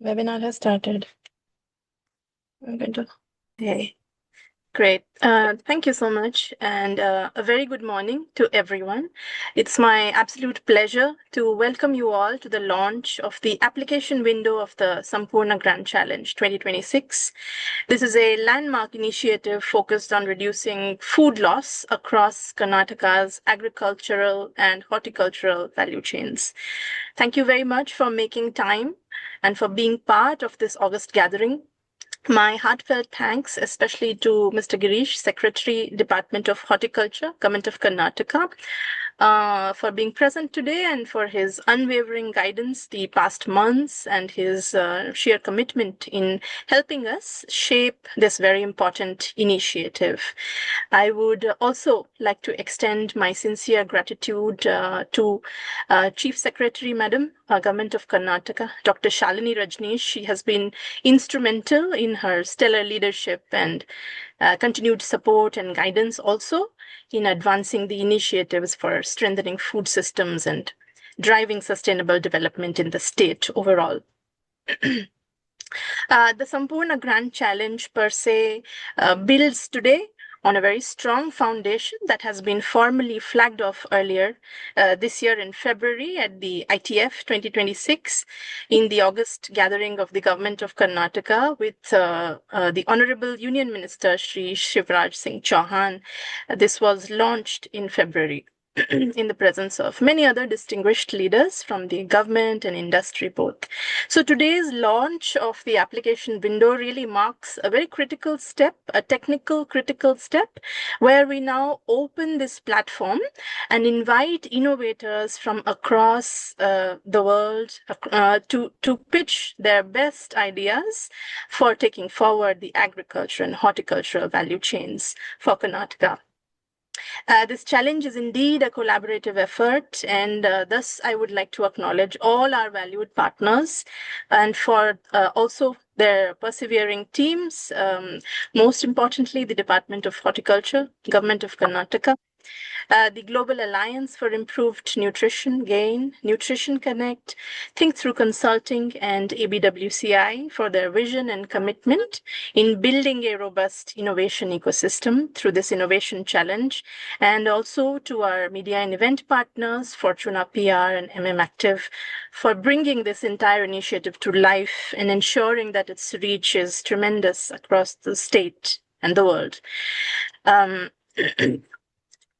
Webinar has started. I'm going to. Hey, great. Thank you so much, and a very good morning to everyone. It's my absolute pleasure to welcome you all to the launch of the application window of the Sampurna Grand Challenge 2026. This is a landmark initiative focused on reducing food loss across Karnataka's agricultural and horticultural value chains. Thank you very much for making time and for being part of this August gathering. My heartfelt thanks, especially to Mr. Girish, Secretary, Department of Horticulture, Government of Karnataka, for being present today and for his unwavering guidance the past months and his sheer commitment in helping us shape this very important initiative. I would also like to extend my sincere gratitude to Chief Secretary, Madam, Government of Karnataka, Dr. Shalini Rajneesh. She has been instrumental in her stellar leadership and continued support and guidance also in advancing the initiatives for strengthening food systems and driving sustainable development in the state overall. The Sampurna Grand Challenge per se builds today on a very strong foundation that has been formally flagged off earlier this year in February at the ITF 2026 in the August gathering of the Government of Karnataka with the Honorable Union Minister Shri Shivraj Singh Chauhan. This was launched in February. In the presence of many other distinguished leaders from the government and industry both. So today's launch of the application window really marks a very critical step, a technical critical step, where we now open this platform and invite innovators from across the world to pitch their best ideas for taking forward the agriculture and horticultural value chains for Karnataka. This challenge is indeed a collaborative effort, and thus I would like to acknowledge all our valued partners and for also their persevering teams, most importantly, the Department of Horticulture, Government of Karnataka, the Global Alliance for Improved Nutrition, GAIN, Nutrition Connect, Think Through Consulting, and ABWCI for their vision and commitment in building a robust innovation ecosystem through this innovation challenge, and also to our media and event partners, Fortuna PR and Active, for bringing this entire initiative to life and ensuring that its reach is tremendous across the state and the world.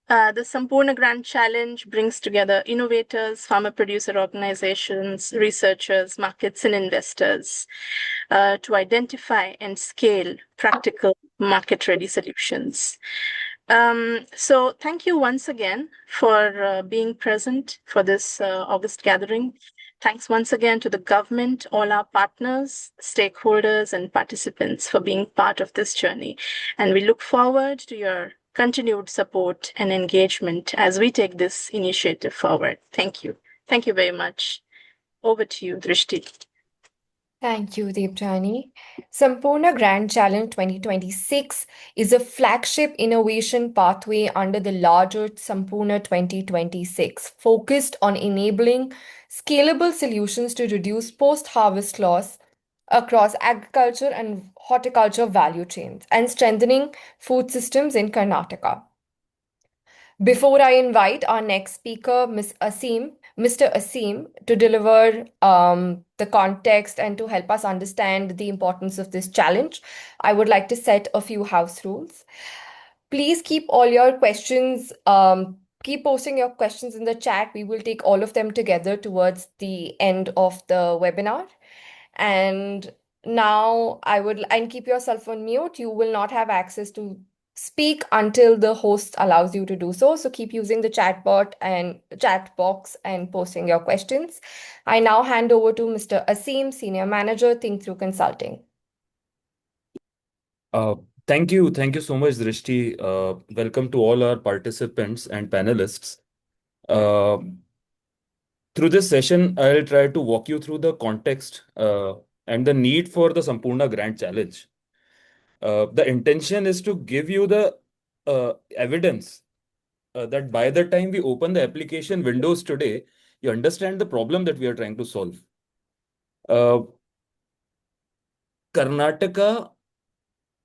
The Sampurna Grand Challenge brings together innovators, farmer producer organizations, researchers, markets, and investors to identify and scale practical market ready solutions. So, thank you once again for being present for this August gathering. Thanks once again to the government, all our partners, stakeholders, and participants for being part of this journey. And we look forward to your continued support and engagement as we take this initiative forward. Thank you. Thank you very much. Over to you, Drishti. Thank you, Debjani. Sampurna Grand Challenge 2026 is a flagship innovation pathway under the larger Sampurna 2026, focused on enabling scalable solutions to reduce post-harvest loss across agriculture and horticulture value chains and strengthening food systems in Karnataka. Before I invite our next speaker, Mr. Asim, to deliver the context and to help us understand the importance of this challenge, I would like to set a few house rules. Please keep all your questions, keep posting your questions in the chat. We will take all of them together towards the end of the webinar. And now and keep yourself on mute. You will not have access to speak until the host allows you to do so. So keep using the chat bot and chat box and posting your questions. I now hand over to Mr. Asim, Senior Manager, Think Through Consulting. Thank you. Thank you so much, Drishti. Welcome to all our participants and panelists. Through this session, I'll try to walk you through the context and the need for the Sampurna Grand Challenge. The intention is to give you the evidence that by the time we open the application windows today, you understand the problem that we are trying to solve. Karnataka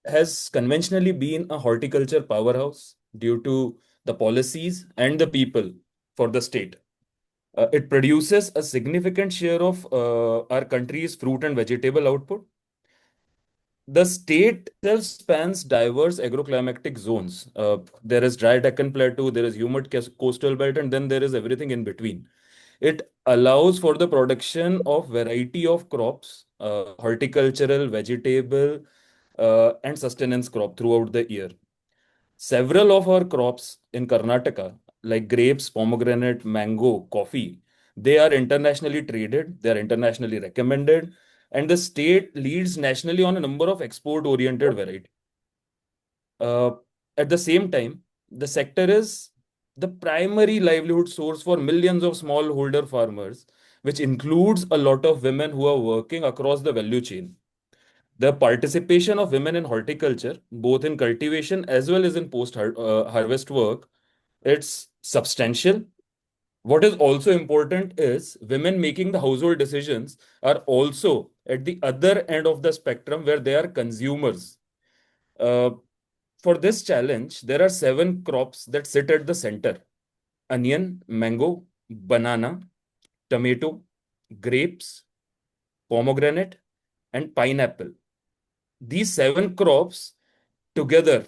has conventionally been a horticulture powerhouse due to the policies and the people for the state. It produces a significant share of our country's fruit and vegetable output. The state itself spans diverse agroclimatic zones. There is dry Deccan Plateau, there is humid coastal belt, and then there is everything in between. It allows for the production of variety of crops, horticultural, vegetable, and sustenance crop throughout the year. Several of our crops in Karnataka, like grapes, pomegranate, mango, coffee, they are internationally traded, they are internationally recommended, and the state leads nationally on a number of export-oriented varieties. Uh, at the same time, the sector is the primary livelihood source for millions of smallholder farmers, which includes a lot of women who are working across the value chain. The participation of women in horticulture, both in cultivation as well as in post-harvest work, it's substantial. What is also important is women making the household decisions are also at the other end of the spectrum where they are consumers. Uh, for this challenge, there are 7 crops that sit at the center: onion, mango, banana, tomato, grapes, pomegranate, and pineapple. These 7 crops together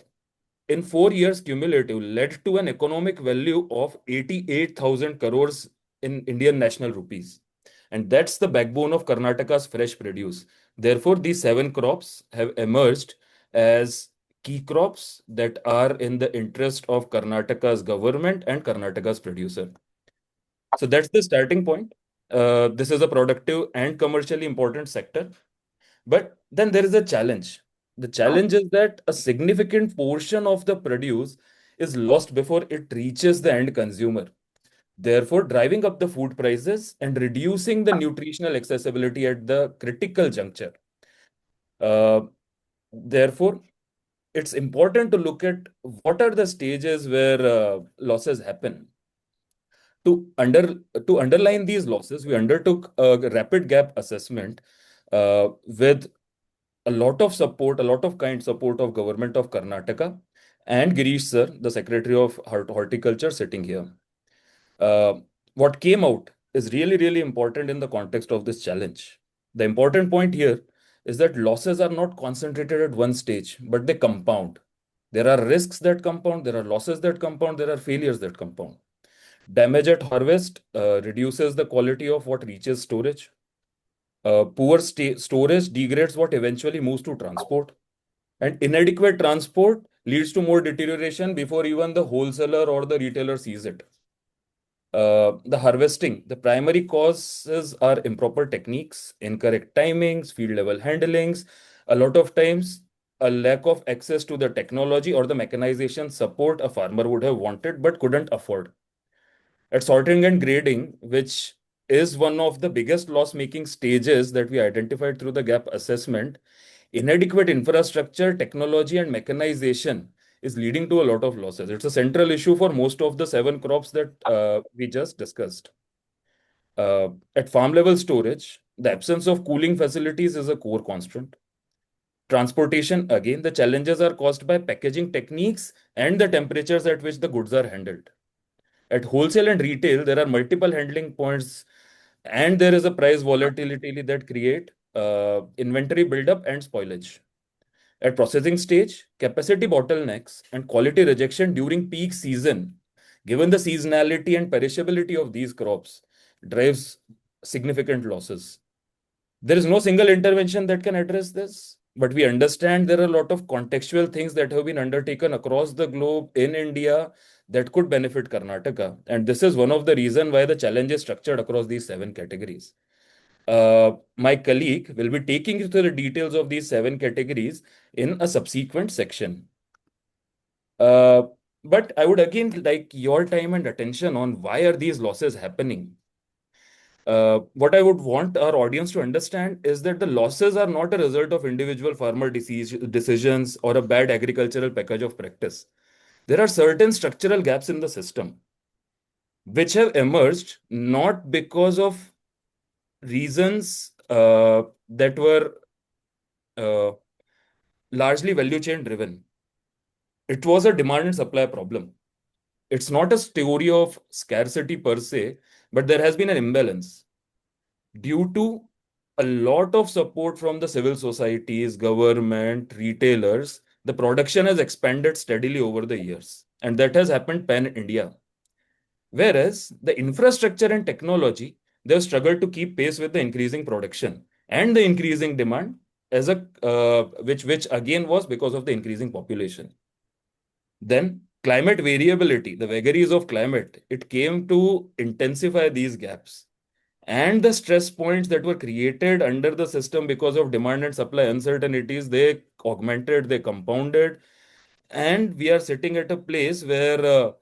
in 4 years cumulative led to an economic value of 88,000 crores in Indian national rupees. And that's the backbone of Karnataka's fresh produce. Therefore, these 7 crops have emerged as key crops that are in the interest of Karnataka's government and Karnataka's producer. So that's the starting point. This is a productive and commercially important sector. But then there is a challenge. The challenge is that a significant portion of the produce is lost before it reaches the end consumer, therefore driving up the food prices and reducing the nutritional accessibility at the critical juncture. Uh, Therefore, it's important to look at what are the stages where losses happen. To under to underline these losses, we undertook a rapid gap assessment with a lot of support, a lot of kind support of government of Karnataka and Girish sir, the Secretary of Horticulture, sitting here. Uh, what came out is really, really important in the context of this challenge. The important point here is that losses are not concentrated at one stage, but they compound. There are risks that compound, there are losses that compound, there are failures that compound. Damage at harvest reduces the quality of what reaches storage. Poor storage degrades what eventually moves to transport. And inadequate transport leads to more deterioration before even the wholesaler or the retailer sees it. The harvesting, the primary causes are improper techniques, incorrect timings, field level handlings. A lot of times, a lack of access to the technology or the mechanization support a farmer would have wanted but couldn't afford. At sorting and grading, which is one of the biggest loss-making stages that we identified through the gap assessment, inadequate infrastructure, technology, and mechanization is leading to a lot of losses. It's a central issue for most of the 7 crops that we just discussed. At farm level storage, the absence of cooling facilities is a core constraint. Transportation, again, the challenges are caused by packaging techniques and the temperatures at which the goods are handled. At wholesale and retail, there are multiple handling points, and there is a price volatility that create inventory buildup and spoilage. At processing stage, capacity bottlenecks and quality rejection during peak season, given the seasonality and perishability of these crops, drives significant losses. There is no single intervention that can address this, but we understand there are a lot of contextual things that have been undertaken across the globe in India that could benefit Karnataka. And this is one of the reasons why the challenge is structured across these 7 categories. My colleague will be taking you through the details of these 7 categories in a subsequent section. Uh, but I would again like your time and attention on why are these losses happening. What I would want our audience to understand is that the losses are not a result of individual farmer decisions or a bad agricultural package of practice. There are certain structural gaps in the system which have emerged not because of reasons that were uh, largely value chain driven. It was a demand and supply problem. It's not a story of scarcity per se, but there has been an imbalance due to a lot of support from the civil societies, government, retailers. The production has expanded steadily over the years, and that has happened pan India. Whereas the infrastructure and technology, they've struggled to keep pace with the increasing production and the increasing demand, as a which again was because of the increasing population. Then climate variability, the vagaries of climate, it came to intensify these gaps. And the stress points that were created under the system because of demand and supply uncertainties, they augmented, they compounded. And we are sitting at a place where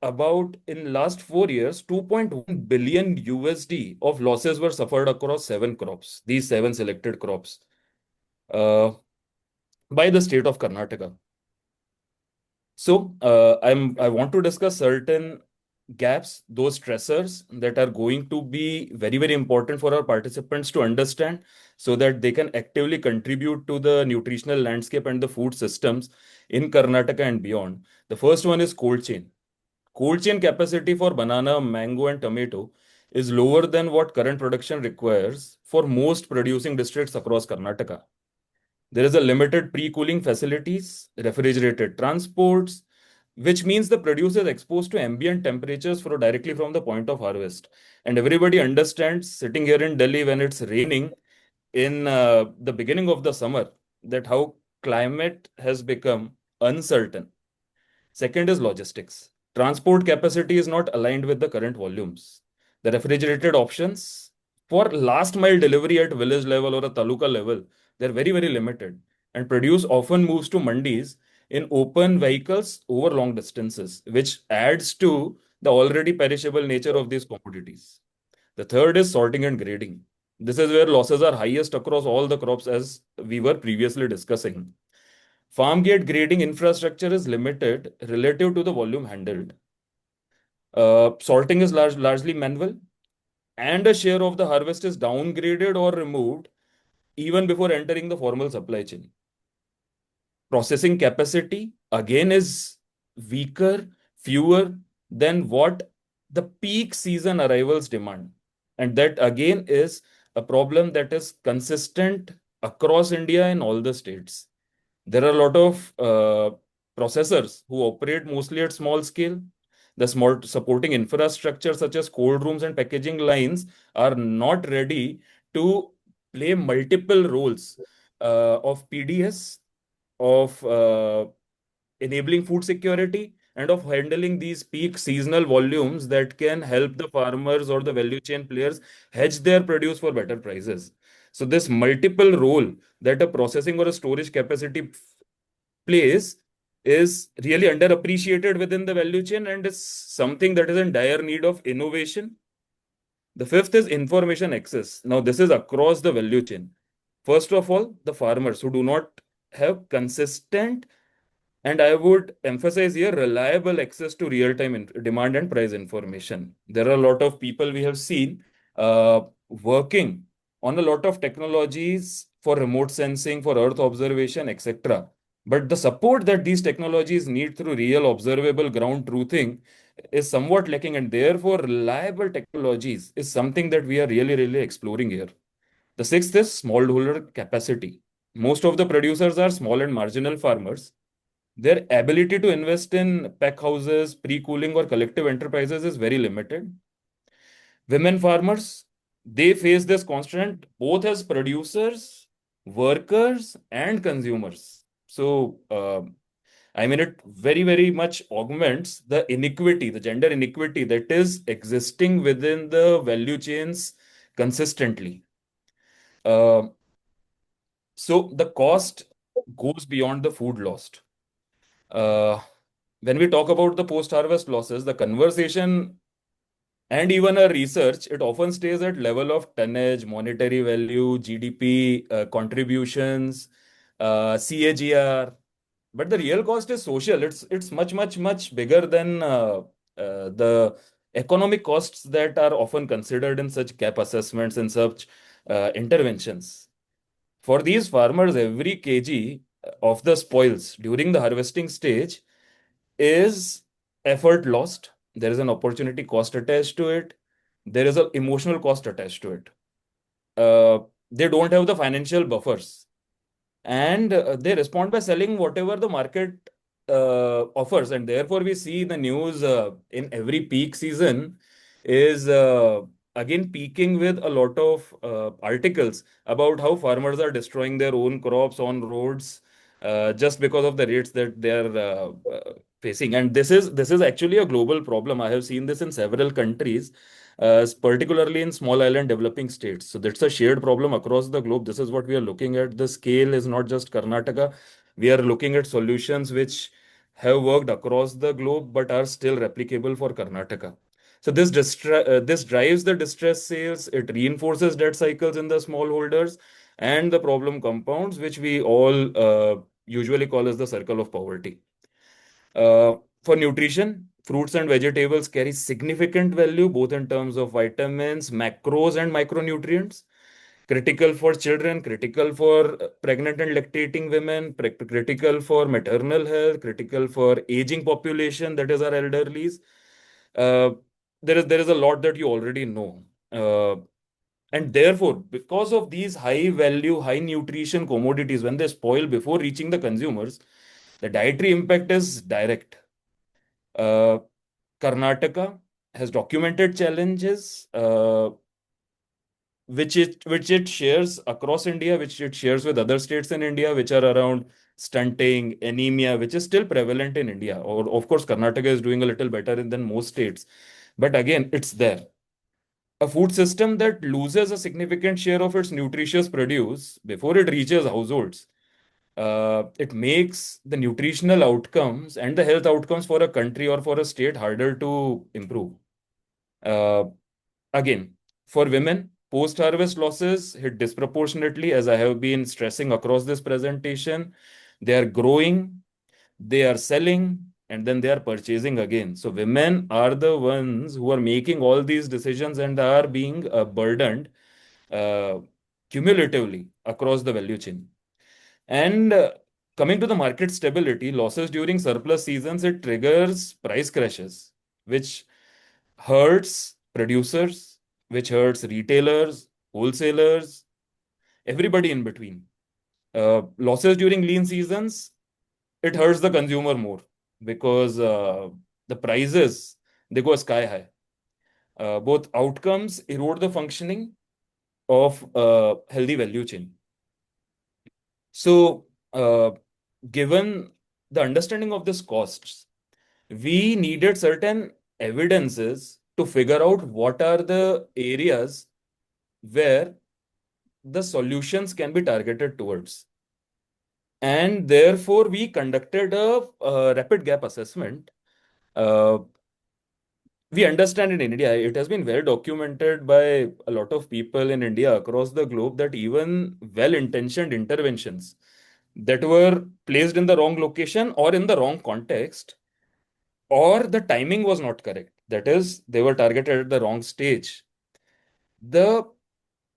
about in last 4 years, 2.1 billion USD of losses were suffered across seven crops, these seven selected crops, uh, by the state of Karnataka. So I want to discuss certain gaps, those stressors that are going to be very, very important for our participants to understand so that they can actively contribute to the nutritional landscape and the food systems in Karnataka and beyond. The first one is cold chain. Cold chain capacity for banana, mango, and tomato is lower than what current production requires for most producing districts across Karnataka. There is a limited pre-cooling facilities, refrigerated transports, which means the producer is exposed to ambient temperatures directly from the point of harvest. And everybody understands, sitting here in Delhi when it's raining in the beginning of the summer, that how climate has become uncertain. Second is logistics. Transport capacity is not aligned with the current volumes. The refrigerated options for last mile delivery at village level or a taluka level, they're very, very limited. And produce often moves to mandis in open vehicles over long distances, which adds to the already perishable nature of these commodities. The third is sorting and grading. This is where losses are highest across all the crops, as we were previously discussing. Farm gate grading infrastructure is limited relative to the volume handled. Sorting is largely manual, and a share of the harvest is downgraded or removed even before entering the formal supply chain. Processing capacity again is weaker, fewer than what the peak season arrivals demand. And that again is a problem that is consistent across India in all the states. There are a lot of processors who operate mostly at small scale. The small supporting infrastructure, such as cold rooms and packaging lines, are not ready to play multiple roles of PDS, of enabling food security, and of handling these peak seasonal volumes that can help the farmers or the value chain players hedge their produce for better prices. So, this multiple role that a processing or a storage capacity plays is really underappreciated within the value chain and is something that is in dire need of innovation. The fifth is information access. Now, this is across the value chain. First of all, the farmers who do not have consistent, and I would emphasize here, reliable access to real-time demand and price information. There are a lot of people we have seen working on a lot of technologies for remote sensing, for earth observation, etc. But the support that these technologies need through real observable ground truthing is somewhat lacking, and therefore reliable technologies is something that we are really, really exploring here. The sixth is smallholder capacity. Most of the producers are small and marginal farmers. Their ability to invest in pack houses, pre-cooling, or collective enterprises is very limited. Women farmers, they face this constraint both as producers, workers, and consumers. So, I mean, it very, very much augments the inequity, the gender inequity that is existing within the value chains consistently. Uh, so, the cost goes beyond the food lost. Uh, when we talk about the post-harvest losses, the conversation and even our research, it often stays at level of tonnage, monetary value, GDP, contributions, CAGR. But the real cost is social. It's much, much, much bigger than the economic costs that are often considered in such gap assessments and such interventions. For these farmers, every kg of the spoils during the harvesting stage is effort lost. There is an opportunity cost attached to it. There is an emotional cost attached to it. They don't have the financial buffers, and they respond by selling whatever the market offers. And therefore, we see the news in every peak season is again peaking with a lot of articles about how farmers are destroying their own crops on roads just because of the rates that they are facing. And this is actually a global problem. I have seen this in several countries, particularly in small island developing states. So that's a shared problem across the globe. This is what we are looking at. The scale is not just Karnataka. We are looking at solutions which have worked across the globe but are still replicable for Karnataka. So this drives the distress sales. It reinforces debt cycles in the smallholders, and the problem compounds, which we all usually call as the circle of poverty. For nutrition, fruits and vegetables carry significant value both in terms of vitamins, macros, and micronutrients. Critical for children, critical for pregnant and lactating women, critical for maternal health, critical for aging population, that is our elderlies. Uh, there is a lot that you already know. And therefore, because of these high value, high nutrition commodities, when they spoil before reaching the consumers, the dietary impact is direct. Uh, Karnataka has documented challenges, which it shares across India, which it shares with other states in India, which are around stunting, anemia, which is still prevalent in India. Or of course, Karnataka is doing a little better than most states, but again, it's there. A food system that loses a significant share of its nutritious produce before it reaches households, it makes the nutritional outcomes and the health outcomes for a country or for a state harder to improve. Uh, Again, for women, post-harvest losses hit disproportionately, as I have been stressing across this presentation. They are growing, they are selling, and then they are purchasing again. So women are the ones who are making all these decisions and are being burdened uh, cumulatively across the value chain. And coming to the market stability, losses during surplus seasons, it triggers price crashes, which hurts producers, which hurts retailers, wholesalers, everybody in between. Losses during lean seasons, it hurts the consumer more because the prices, they go sky high. Both outcomes erode the functioning of healthy value chain. So, given the understanding of this costs, we needed certain evidences to figure out what are the areas where the solutions can be targeted towards. And therefore, we conducted a rapid gap assessment. Uh, we understand in India, it has been well documented by a lot of people in India across the globe that even well-intentioned interventions that were placed in the wrong location or in the wrong context, or the timing was not correct. That is, they were targeted at the wrong stage. The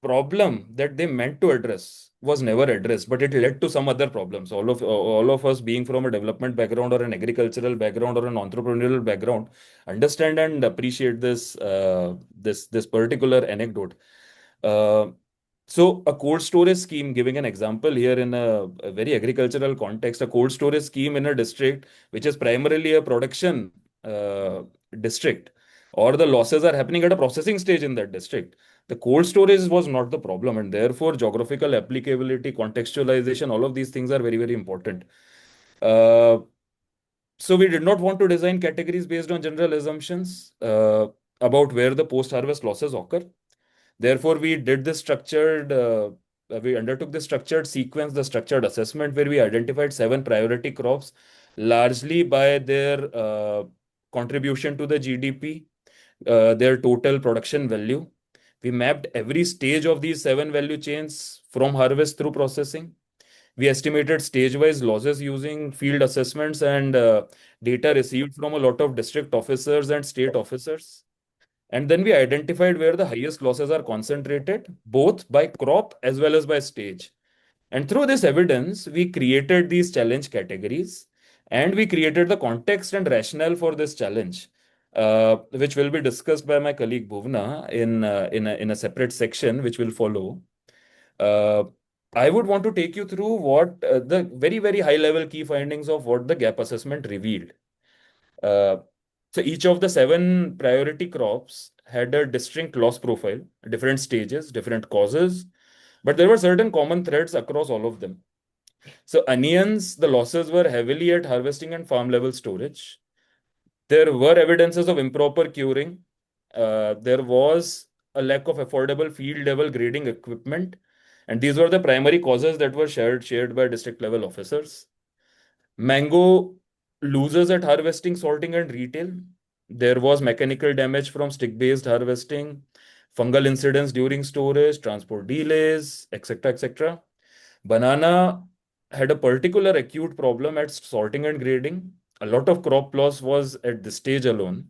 problem that they meant to address was never addressed, but it led to some other problems. All of us being from a development background or an agricultural background or an entrepreneurial background understand and appreciate this particular anecdote. Uh, so a cold storage scheme, giving an example here in a very agricultural context, a cold storage scheme in a district which is primarily a production uh, district, or the losses are happening at a processing stage in that district. The cold storage was not the problem, and therefore geographical applicability, contextualization, all of these things are very, very important. Uh, so we did not want to design categories based on general assumptions about where the post-harvest losses occur. Therefore, we undertook the structured sequence, the structured assessment, where we identified 7 priority crops, largely by their contribution to the GDP, their total production value. We mapped every stage of these 7 value chains from harvest through processing. We estimated stage-wise losses using field assessments and data received from a lot of district officers and state officers. And then we identified where the highest losses are concentrated, both by crop as well as by stage. And through this evidence, we created these challenge categories and we created the context and rationale for this challenge, which will be discussed by my colleague Bhuvna in a separate section, which will follow. Uh, I would want to take you through what the very, very high level key findings of what the gap assessment revealed. Uh, so each of the seven priority crops had a distinct loss profile, different stages, different causes, but there were certain common threads across all of them. So onions, the losses were heavily at harvesting and farm level storage. There were evidences of improper curing. There was a lack of affordable field level grading equipment. And these were the primary causes that were shared by district level officers. Mango losers at harvesting, sorting, and retail. There was mechanical damage from stick-based harvesting, fungal incidents during storage, transport delays, etc., etc. Banana had a particular acute problem at sorting and grading. A lot of crop loss was at this stage alone.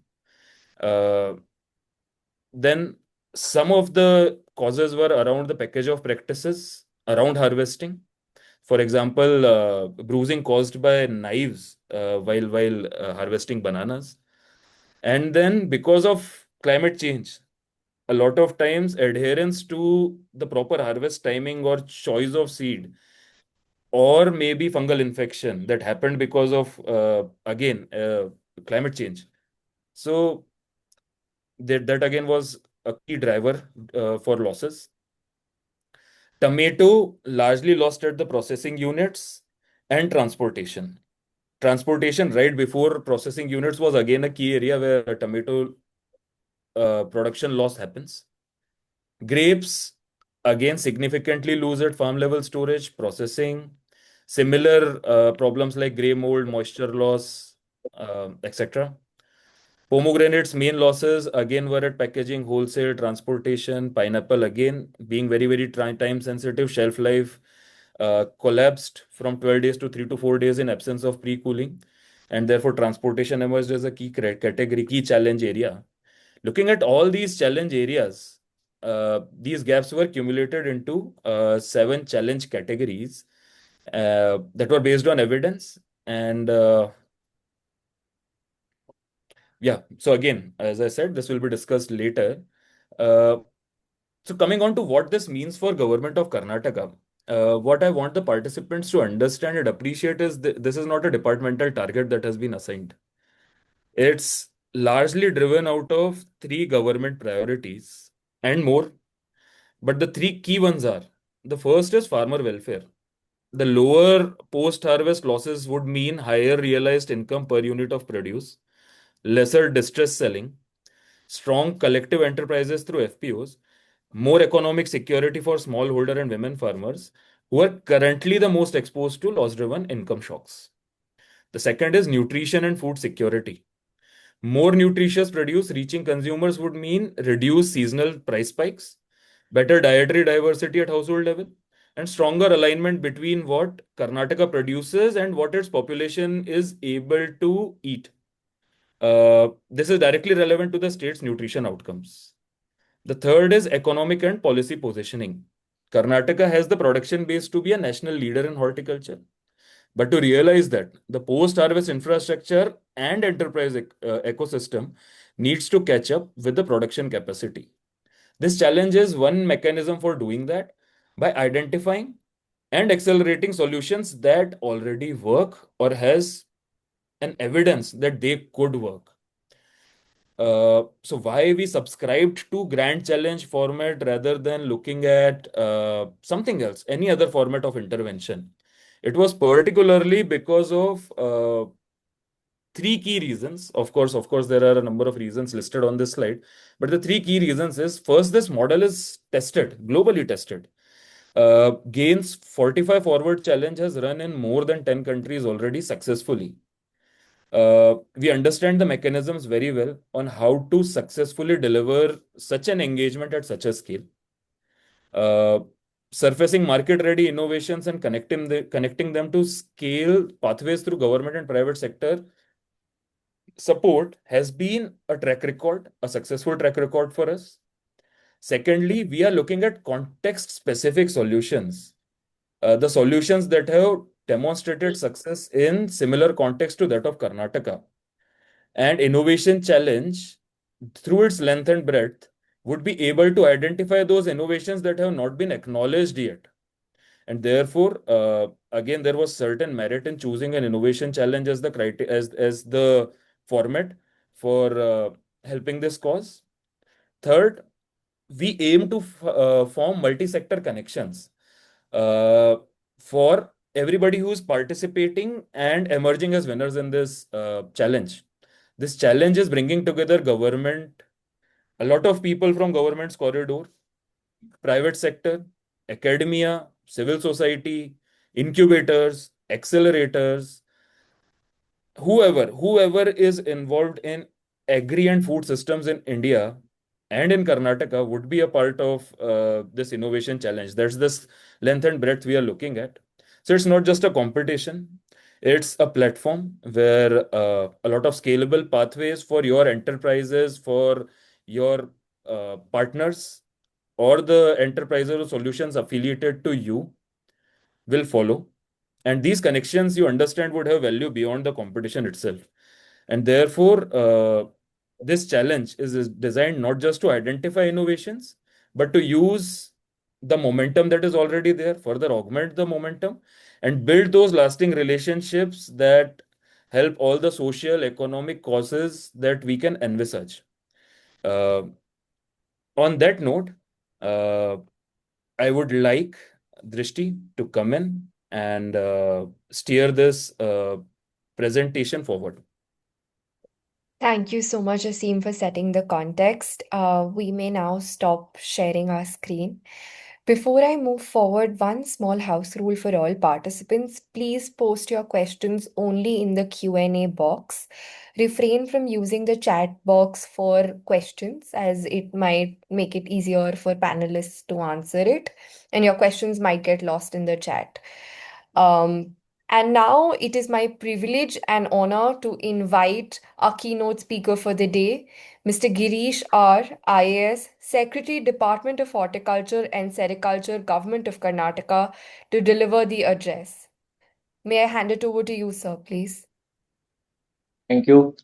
Uh, then some of the causes were around the package of practices around harvesting. For example, bruising caused by knives while harvesting bananas. And then because of climate change, a lot of times adherence to the proper harvest timing or choice of seed or maybe fungal infection that happened because of again climate change. So that again was a key driver for losses. Tomato largely lost at the processing units and transportation. Transportation right before processing units was again a key area where tomato production loss happens. Grapes again significantly lose at farm level storage, processing. Similar problems like gray mold, moisture loss, etc. Pomegranates' main losses again were at packaging, wholesale, transportation. Pineapple again being very, very time sensitive, shelf life collapsed from 12 days to 3 to 4 days in absence of pre-cooling. And therefore, transportation emerged as a key category, key challenge area. Looking at all these challenge areas, these gaps were cumulated into seven challenge categories that were based on evidence. And yeah, so again, as I said, this will be discussed later. Uh, so coming on to what this means for government of Karnataka, what I want the participants to understand and appreciate is this is not a departmental target that has been assigned. It's largely driven out of three government priorities and more. But the three key ones are the first is farmer welfare. The lower post harvest losses would mean higher realized income per unit of produce, lesser distress selling, strong collective enterprises through FPOs, more economic security for smallholder and women farmers who are currently the most exposed to loss driven income shocks. The second is nutrition and food security. More nutritious produce reaching consumers would mean reduced seasonal price spikes, better dietary diversity at household level, and stronger alignment between what Karnataka produces and what its population is able to eat. This is directly relevant to the state's nutrition outcomes. The third is economic and policy positioning. Karnataka has the production base to be a national leader in horticulture. But to realize that, the post-harvest infrastructure and enterprise ecosystem needs to catch up with the production capacity. This challenge is one mechanism for doing that by identifying and accelerating solutions that already work or has an evidence that they could work. So why we subscribed to grand challenge format rather than looking at something else, any other format of intervention? It was particularly because of three key reasons. Of course, there are a number of reasons listed on this slide, but the three key reasons is first, this model is tested, globally tested. Gains 45 Forward Challenge has run in more than 10 countries already successfully. We understand the mechanisms very well on how to successfully deliver such an engagement at such a scale. Uh, Surfacing market-ready innovations and connecting them to scale pathways through government and private sector support has been a track record, a successful track record for us. Secondly, we are looking at context-specific solutions the solutions that have demonstrated success in similar context to that of Karnataka. And innovation challenge, through its length and breadth, would be able to identify those innovations that have not been acknowledged yet. And therefore, again, there was certain merit in choosing an innovation challenge as the as the format for helping this cause. Third, we aim to form multi-sector connections uh, for everybody who is participating and emerging as winners in this challenge. This challenge is bringing together government, a lot of people from government's corridor, private sector, academia, civil society, incubators, accelerators, whoever is involved in agri and food systems in India and in Karnataka would be a part of this innovation challenge. That's this length and breadth we are looking at. So it's not just a competition. It's a platform where a lot of scalable pathways for your enterprises, for your partners, or the enterprises or solutions affiliated to you will follow. And these connections, you understand, would have value beyond the competition itself. And therefore, this challenge is designed not just to identify innovations, but to use the momentum that is already there, further augment the momentum, and build those lasting relationships that help all the social, economic causes that we can envisage. Uh, on that note, uh, I would like Drishti to come in and steer this presentation forward. Thank you so much, Asim, for setting the context. We may now stop sharing our screen. Before I move forward, one small house rule for all participants. Please post your questions only in the Q&A box. Refrain from using the chat box for questions, as it might make it easier for panelists to answer it, and your questions might get lost in the chat. Um, and now it is my privilege and honor to invite our keynote speaker for the day, Mr. Girish R, IAS, Secretary, Department of Horticulture and Sericulture, Government of Karnataka, to deliver the address. May I hand it over to you, sir, please? Thank you.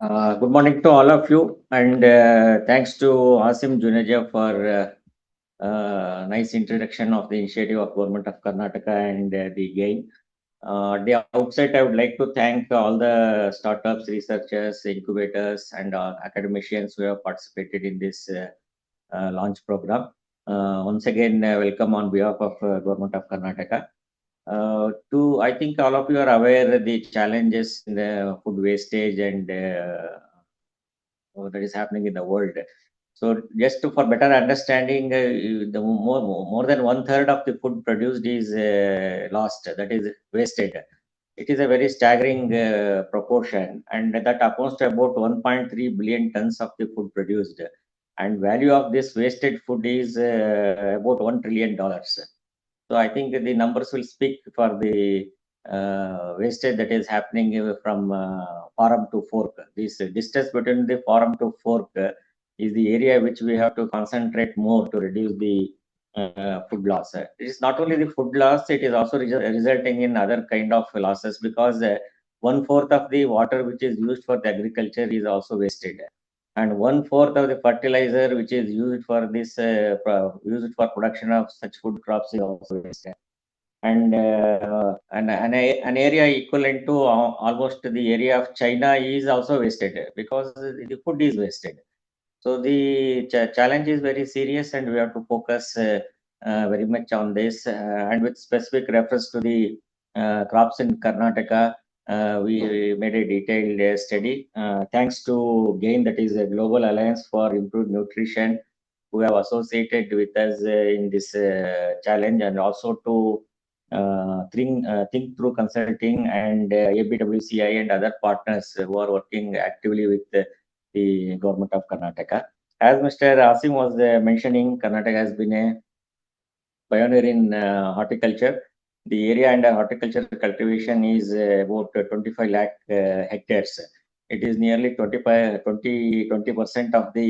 Good morning to all of you, and thanks to Asim Juneja for nice introduction of the initiative of Government of Karnataka and the GAIN. At the outset, I would like to thank all the startups, researchers, incubators, and academicians who have participated in this launch program. Once again, welcome on behalf of Government of Karnataka. I think all of you are aware the challenges in the food wastage and that is happening in the world. So just for better understanding, the more than 1/3 of the food produced is lost, that is wasted. It is a very staggering proportion, and that amounts to about 1.3 billion tons of the food produced. And value of this wasted food is about $1 trillion. So I think the numbers will speak for the wastage that is happening from farm to fork. This distance between the farm to fork is the area which we have to concentrate more to reduce the food loss. It is not only the food loss; it is also resulting in other kind of losses because 1/4 of the water which is used for the agriculture is also wasted, and 1/4 of the fertilizer which is used for this used for production of such food crops is also wasted. And an area equivalent to almost the area of China is also wasted because the food is wasted. So the challenge is very serious, and we have to focus very much on this. And with specific reference to the crops in Karnataka, we made a detailed study. Thanks to GAIN, that is a Global Alliance for Improved Nutrition, who have associated with us in this challenge, and also to think through consulting and ABWCI and other partners who are working actively with the government of Karnataka. As Mr. Asim was mentioning, Karnataka has been a pioneer in horticulture. The area under horticulture cultivation is about 25 lakh hectares. It is nearly 20% of the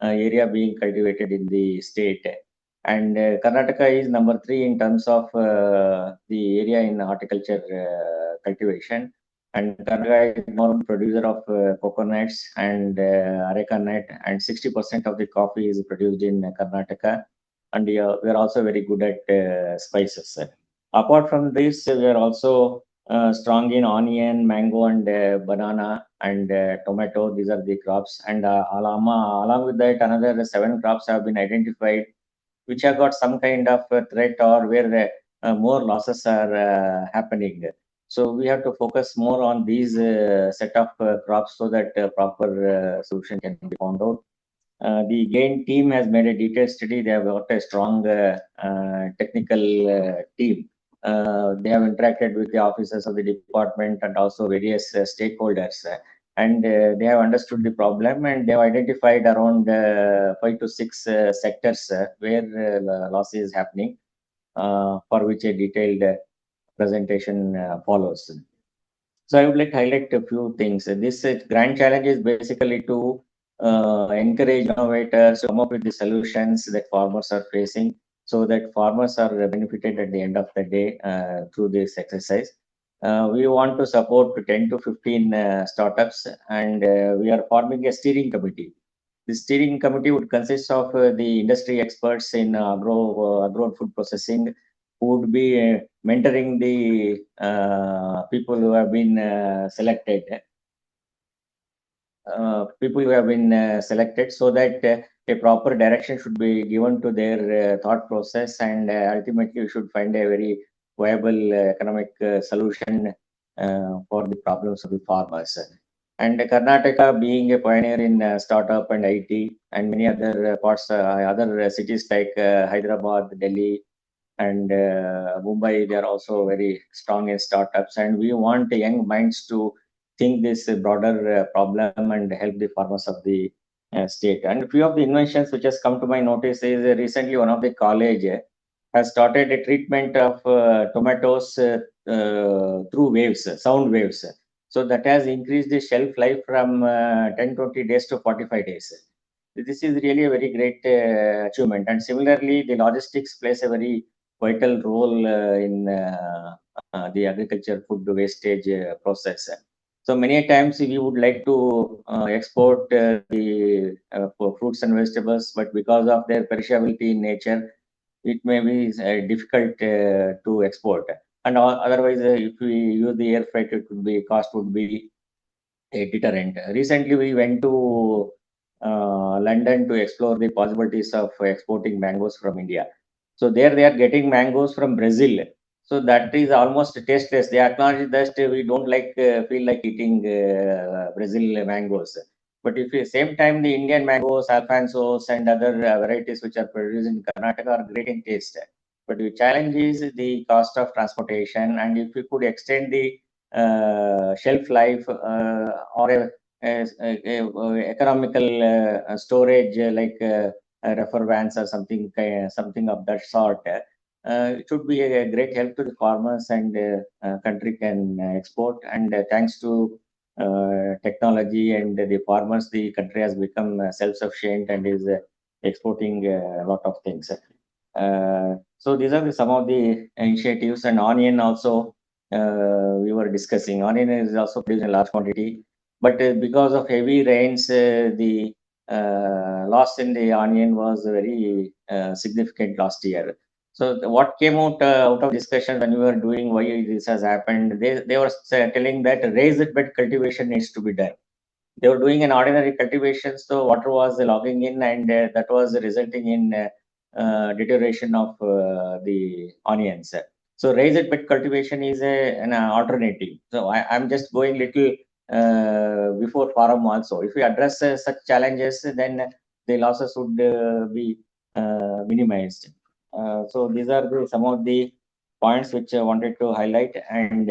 area being cultivated in the state. And Karnataka is number 3 in terms of the area in horticulture cultivation. And Karnataka is more producer of coconuts and areca nut, and 60% of the coffee is produced in Karnataka. And we are also very good at spices. Apart from this, we are also strong in onion, mango, and banana and tomato. These are the crops. And along with that, another 7 crops have been identified which have got some kind of threat or where more losses are happening. So we have to focus more on these set of crops so that proper solution can be found out. The GAIN team has made a detailed study. They have got a strong technical team. They have interacted with the officers of the department and also various stakeholders. And they have understood the problem, and they have identified around 5 to 6 sectors where loss is happening, for which a detailed presentation follows. So I would like to highlight a few things. This grand challenge is basically to encourage innovators to come up with the solutions that farmers are facing, so that farmers are benefited at the end of the day through this exercise. We want to support 10 to 15 startups, and we are forming a steering committee. The steering committee would consist of the industry experts in agro and food processing, who would be mentoring the people who have been selected, so that a proper direction should be given to their thought process, and ultimately we should find a very viable economic solution for the problems of the farmers. And Karnataka, being a pioneer in startup and IT, and many other other cities like Hyderabad, Delhi, and Mumbai, they are also very strong in startups. And we want young minds to think this broader problem and help the farmers of the state. And a few of the inventions which has come to my notice is recently one of the college has started a treatment of tomatoes through waves, sound waves. So that has increased the shelf life from 10-20 days to 45 days. This is really a very great achievement. And similarly, the logistics plays a very vital role in the agriculture food wastage process. So many times we would like to export the fruits and vegetables, but because of their perishability in nature, it may be difficult to export. And otherwise, if we use the air freight, it would be cost would be a deterrent. Recently, we went to London to explore the possibilities of exporting mangoes from India. So there they are getting mangoes from Brazil. So that is almost tasteless. They acknowledge that we don't feel like eating Brazil mangoes. But if at the same time the Indian mangoes, alfonsos, and other varieties which are produced in Karnataka are great in taste. But the challenge is the cost of transportation, and if we could extend the shelf life or economical storage refer vans or something of that sort. It should be a great help to the farmers, and country can export. And thanks to technology and the farmers, the country has become self-sufficient and is exporting a lot of things. So these are some of the initiatives. And onion also, we were discussing. Onion is also produced in large quantity, but because of heavy rains, the loss in the onion was very significant last year. So what came out of discussion when we were doing why this has happened, they were telling that raised bed cultivation needs to be done. They were doing an ordinary cultivation, so water was logging in, and that was resulting in deterioration of the onions. So raised bed cultivation is an alternative. So I'm just going little before farm also. If we address such challenges, then the losses would be minimized. So these are some of the points which I wanted to highlight. And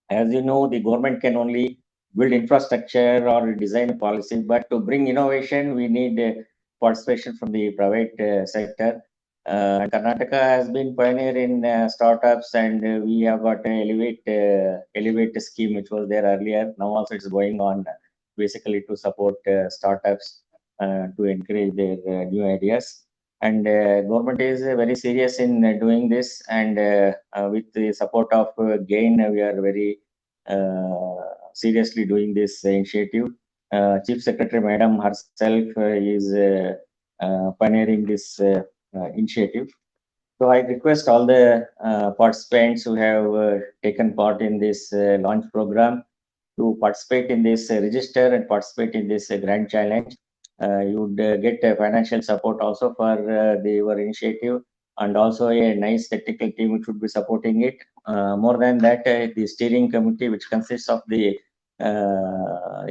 as you know, the government can only build infrastructure or design policy, but to bring innovation, we need participation from the private sector. Karnataka has been pioneer in startups, and we have got an elevate scheme which was there earlier. Now also it's going on, basically to support startups to encourage their new ideas. And government is very serious in doing this, and with the support of GAIN, we are very seriously doing this initiative. Chief Secretary Madam herself is pioneering this initiative. So I request all the participants who have taken part in this launch program to participate in this register and participate in this grand challenge. You would get financial support also for your initiative, and also a nice technical team which would be supporting it. More than that, the steering committee, which consists of the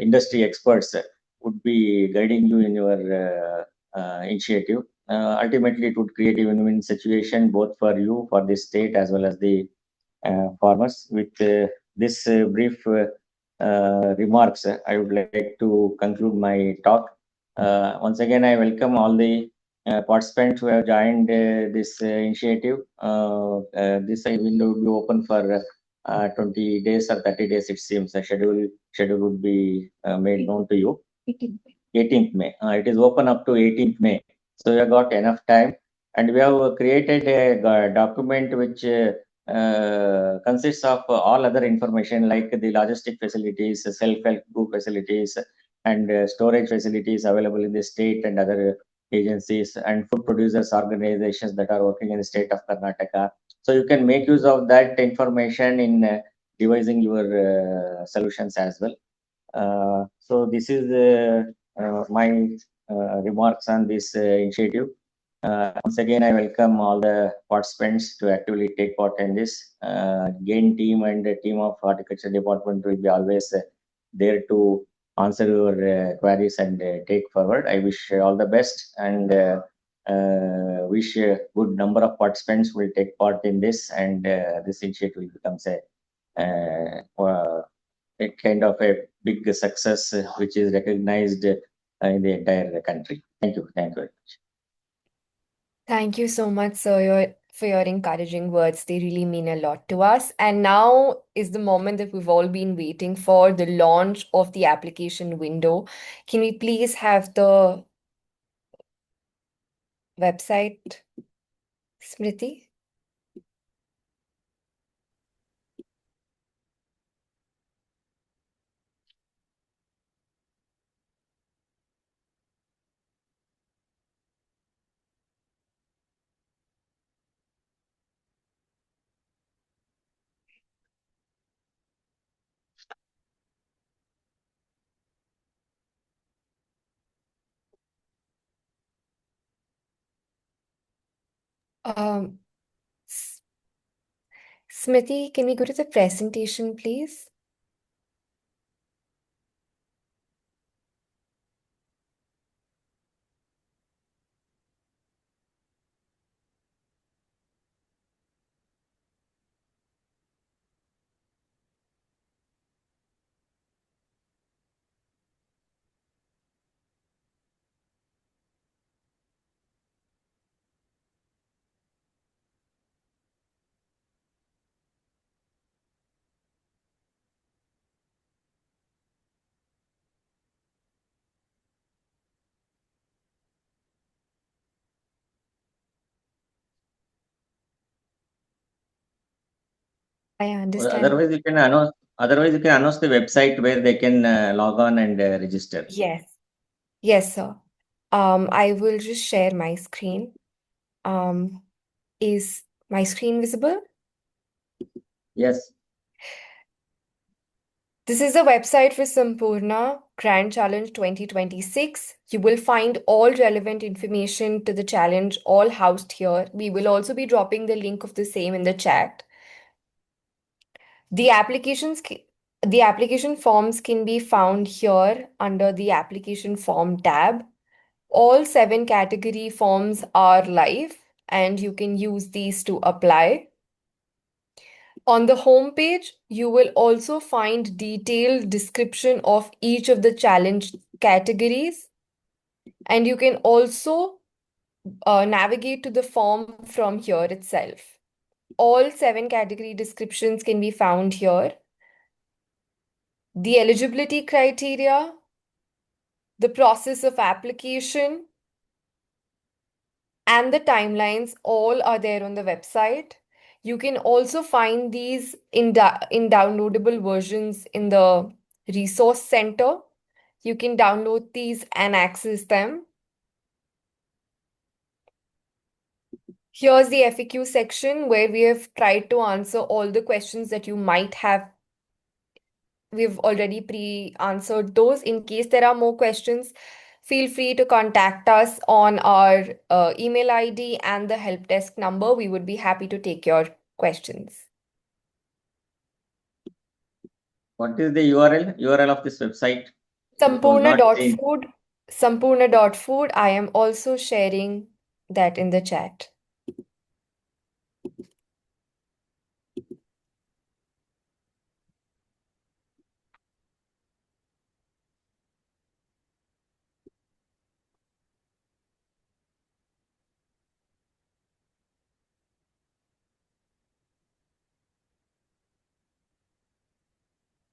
industry experts, would be guiding you in your initiative. Ultimately, it would create a win-win situation both for you, for the state, as well as the farmers. With this brief remarks, I would like to conclude my talk. Once again, I welcome all the participants who have joined this initiative. This window will be open for 20 days or 30 days, it seems. A schedule would be made known to you. 18th May. It is open up to 18th May. So we have got enough time. And we have created a document which consists of all other information like the logistic facilities, self-help group facilities, and storage facilities available in the state and other agencies, and food producers organizations that are working in the state of Karnataka. So you can make use of that information in devising your solutions as well. So this is my remarks on this initiative. Once again, I welcome all the participants to actively take part in this. GAIN team and the team of Horticulture Department will be always there to answer your queries and take forward. I wish all the best, and wish a good number of participants will take part in this, and this initiative becomes a kind of a big success which is recognized in the entire country. Thank you. Thank you very much. Thank you so much, sir, for your encouraging words. They really mean a lot to us. And now is the moment that we've all been waiting for, the launch of the application window. Can we please have the website, Smriti? Um, S- Smriti, can we go to the presentation, please? I understand. Otherwise, you can announce. Otherwise, you can announce the website where they can log on and register. Yes. Yes, sir. I will just share my screen. Is my screen visible? Yes. This is the website for Sampurna Grand Challenge 2026. You will find all relevant information to the challenge all housed here. We will also be dropping the link of the same in the chat. The the application forms can be found here under the application form tab. All 7 category forms are live and you can use these to apply. On the home page, you will also find detailed description of each of the challenge categories, and you can also navigate to the form from here itself. All 7 category descriptions can be found here. The eligibility criteria, the process of application, and the timelines all are there on the website. You can also find these in downloadable versions in the resource center. You can download these and access them. Here's the FAQ section where we have tried to answer all the questions that you might have. We've already pre-answered those. In case there are more questions, feel free to contact us on our email ID and the help desk number. We would be happy to take your questions. What is the URL of this website? It was not seen. Sampurna.food. Sampurna.food. I am also sharing that in the chat.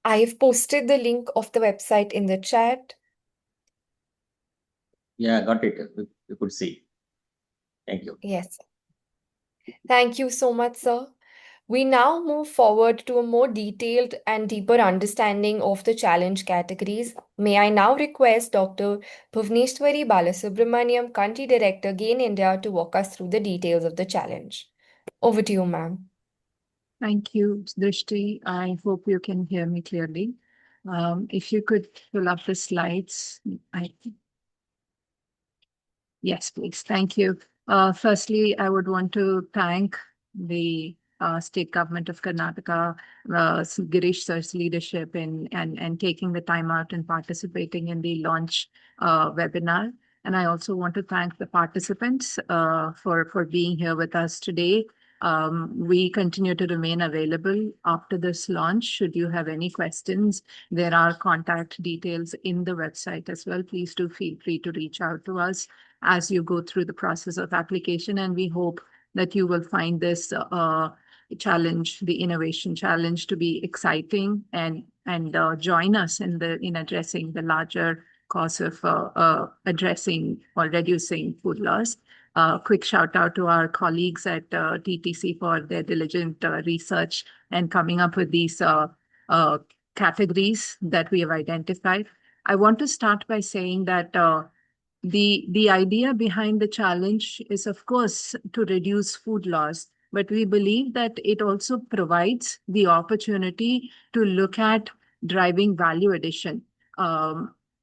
I have posted the link of the website in the chat. Yeah, got it. We could see. Thank you. Yes. Thank you so much, sir. We now move forward to a more detailed and deeper understanding of the challenge categories. May I now request Dr. Bhuvneshwari Balasubramaniam, Country Director, GAIN India, to walk us through the details of the challenge. Over to you, ma'am. Thank you, Drishti. I hope you can hear me clearly. If you could pull up the slides. Yes, please. Thank you. Firstly, I would want to thank the state government of Karnataka, Girish sir's leadership and taking the time out and participating in the launch webinar. And I also want to thank the participants for being here with us today. We continue to remain available after this launch. Should you have any questions, there are contact details in the website as well. Please do feel free to reach out to us as you go through the process of application. And we hope that you will find this challenge, the innovation challenge, to be exciting and join us in addressing the larger cause of addressing or reducing food loss. Quick shout out to our colleagues at TTC for their diligent research and coming up with these categories that we have identified. I want to start by saying that the idea behind the challenge is, of course, to reduce food loss, but we believe that it also provides the opportunity to look at driving value addition,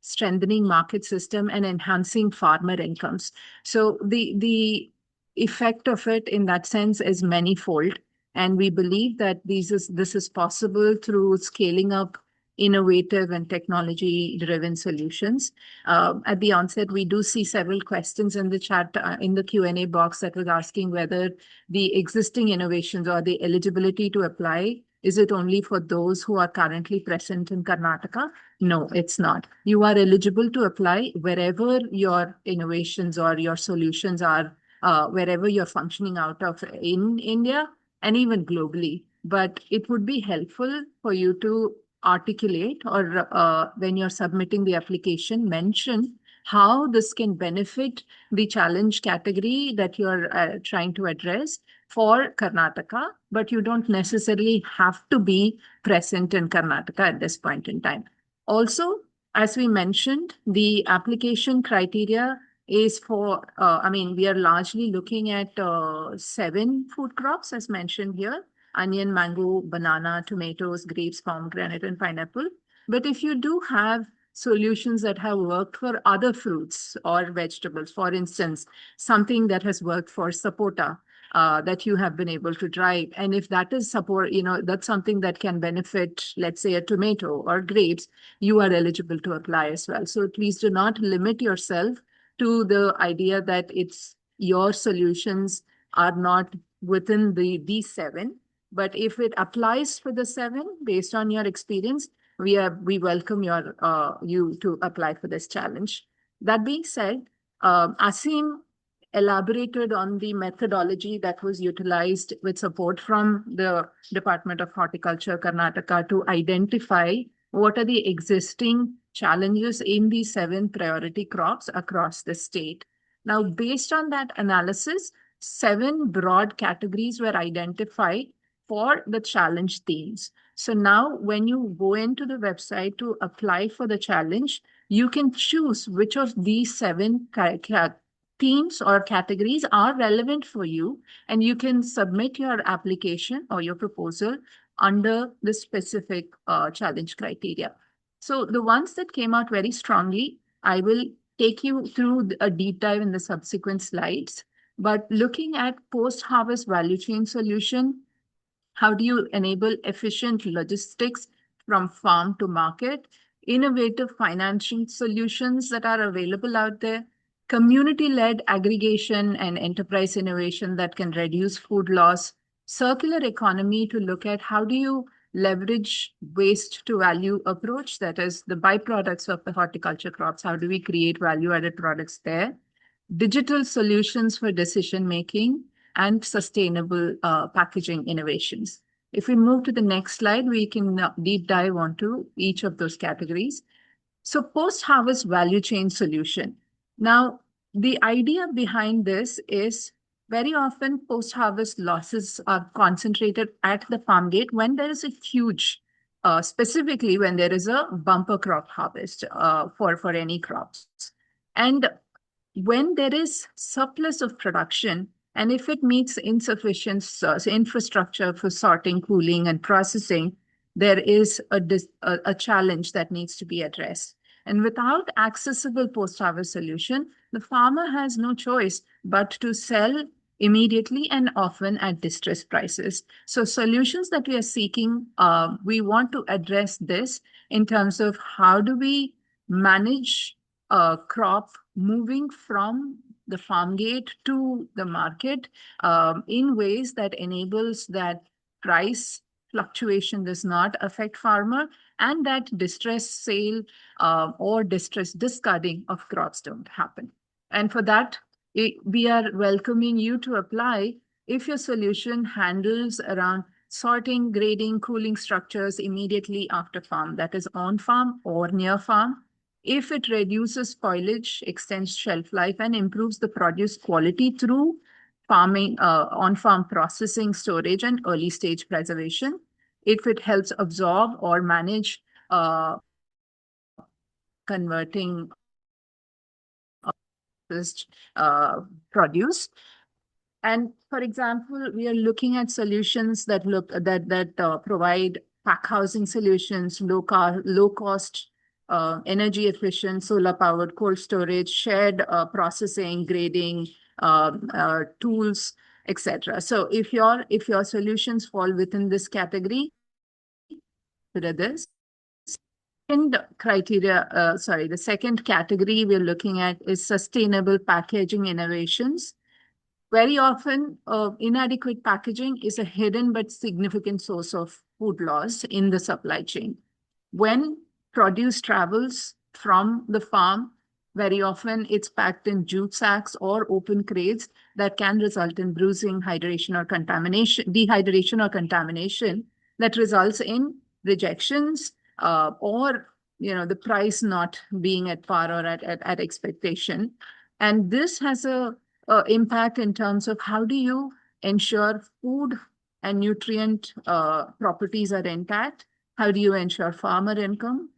strengthening market system, and enhancing farmer incomes. So the effect of it in that sense is manifold, and we believe that this is possible through scaling up innovative and technology-driven solutions. At the onset, we do see several questions in the chat, in the Q&A box, that was asking whether the existing innovations or the eligibility to apply, is it only for those who are currently present in Karnataka? No, it's not. You are eligible to apply wherever your innovations or your solutions are, wherever you're functioning out of in India and even globally. But it would be helpful for you to articulate, or when you're submitting the application, mention how this can benefit the challenge category that you're trying to address for Karnataka, but you don't necessarily have to be present in Karnataka at this point in time. Also, as we mentioned, the application criteria is for, we are largely looking at 7 food crops as mentioned here: onion, mango, banana, tomatoes, grapes, pomegranate, and pineapple. But if you do have solutions that have worked for other fruits or vegetables, for instance, something that has worked for sapota, that you have been able to drive, and if that is support, that's something that can benefit, let's say, a tomato or grapes, you are eligible to apply as well. So please do not limit yourself to the idea that it's your solutions are not within these 7. But if it applies for the 7, based on your experience, we welcome you to apply for this challenge. That being said, Asim elaborated on the methodology that was utilized with support from the Department of Horticulture, Karnataka, to identify what are the existing challenges in the 7 priority crops across the state. Now, based on that analysis, 7 broad categories were identified for the challenge themes. So now when you go into the website to apply for the challenge, you can choose which of these 7 themes or categories are relevant for you, and you can submit your application or your proposal under the specific challenge criteria. So the ones that came out very strongly, I will take you through a deep dive in the subsequent slides. But looking at post-harvest value chain solution, how do you enable efficient logistics from farm to market, innovative financing solutions that are available out there, community-led aggregation and enterprise innovation that can reduce food loss, circular economy to look at how do you leverage waste to value approach, that is the byproducts of the horticulture crops, how do we create value-added products there, digital solutions for decision making, and sustainable packaging innovations. If we move to the next slide, we can deep dive onto each of those categories. So post-harvest value chain solution. Now, the idea behind this is very often post-harvest losses are concentrated at the farm gate when there is a huge, specifically when there is a bumper crop harvest for any crops. And when there is surplus of production, and if it meets insufficient infrastructure for sorting, cooling, and processing, there is a challenge that needs to be addressed. And without accessible post-harvest solution, the farmer has no choice but to sell immediately and often at distressed prices. So solutions that we are seeking, we want to address this in terms of how do we manage a crop moving from the farm gate to the market in ways that enables that price fluctuation does not affect farmer, and that distress sale or distress discarding of crops don't happen. And for that, we are welcoming you to apply if your solution handles around sorting, grading, cooling structures immediately after farm, that is on farm or near farm. If it reduces spoilage, extends shelf life, and improves the produce quality through farming, on-farm processing, storage, and early stage preservation. If it helps absorb or manage converting produce. And for example, we are looking at solutions that provide pack housing solutions, low cost, energy efficient, solar powered cold storage, shared processing, grading, tools, etc. So if your solutions fall within this category, consider this. The second category we're looking at is sustainable packaging innovations. Very often, inadequate packaging is a hidden but significant source of food loss in the supply chain. When produce travels from the farm, very often it's packed in jute sacks or open crates that can result in bruising, dehydration or contamination that results in rejections or the price not being at par or at expectation. And this has a impact in terms of how do you ensure food and nutrient properties are intact? How do you ensure farmer income?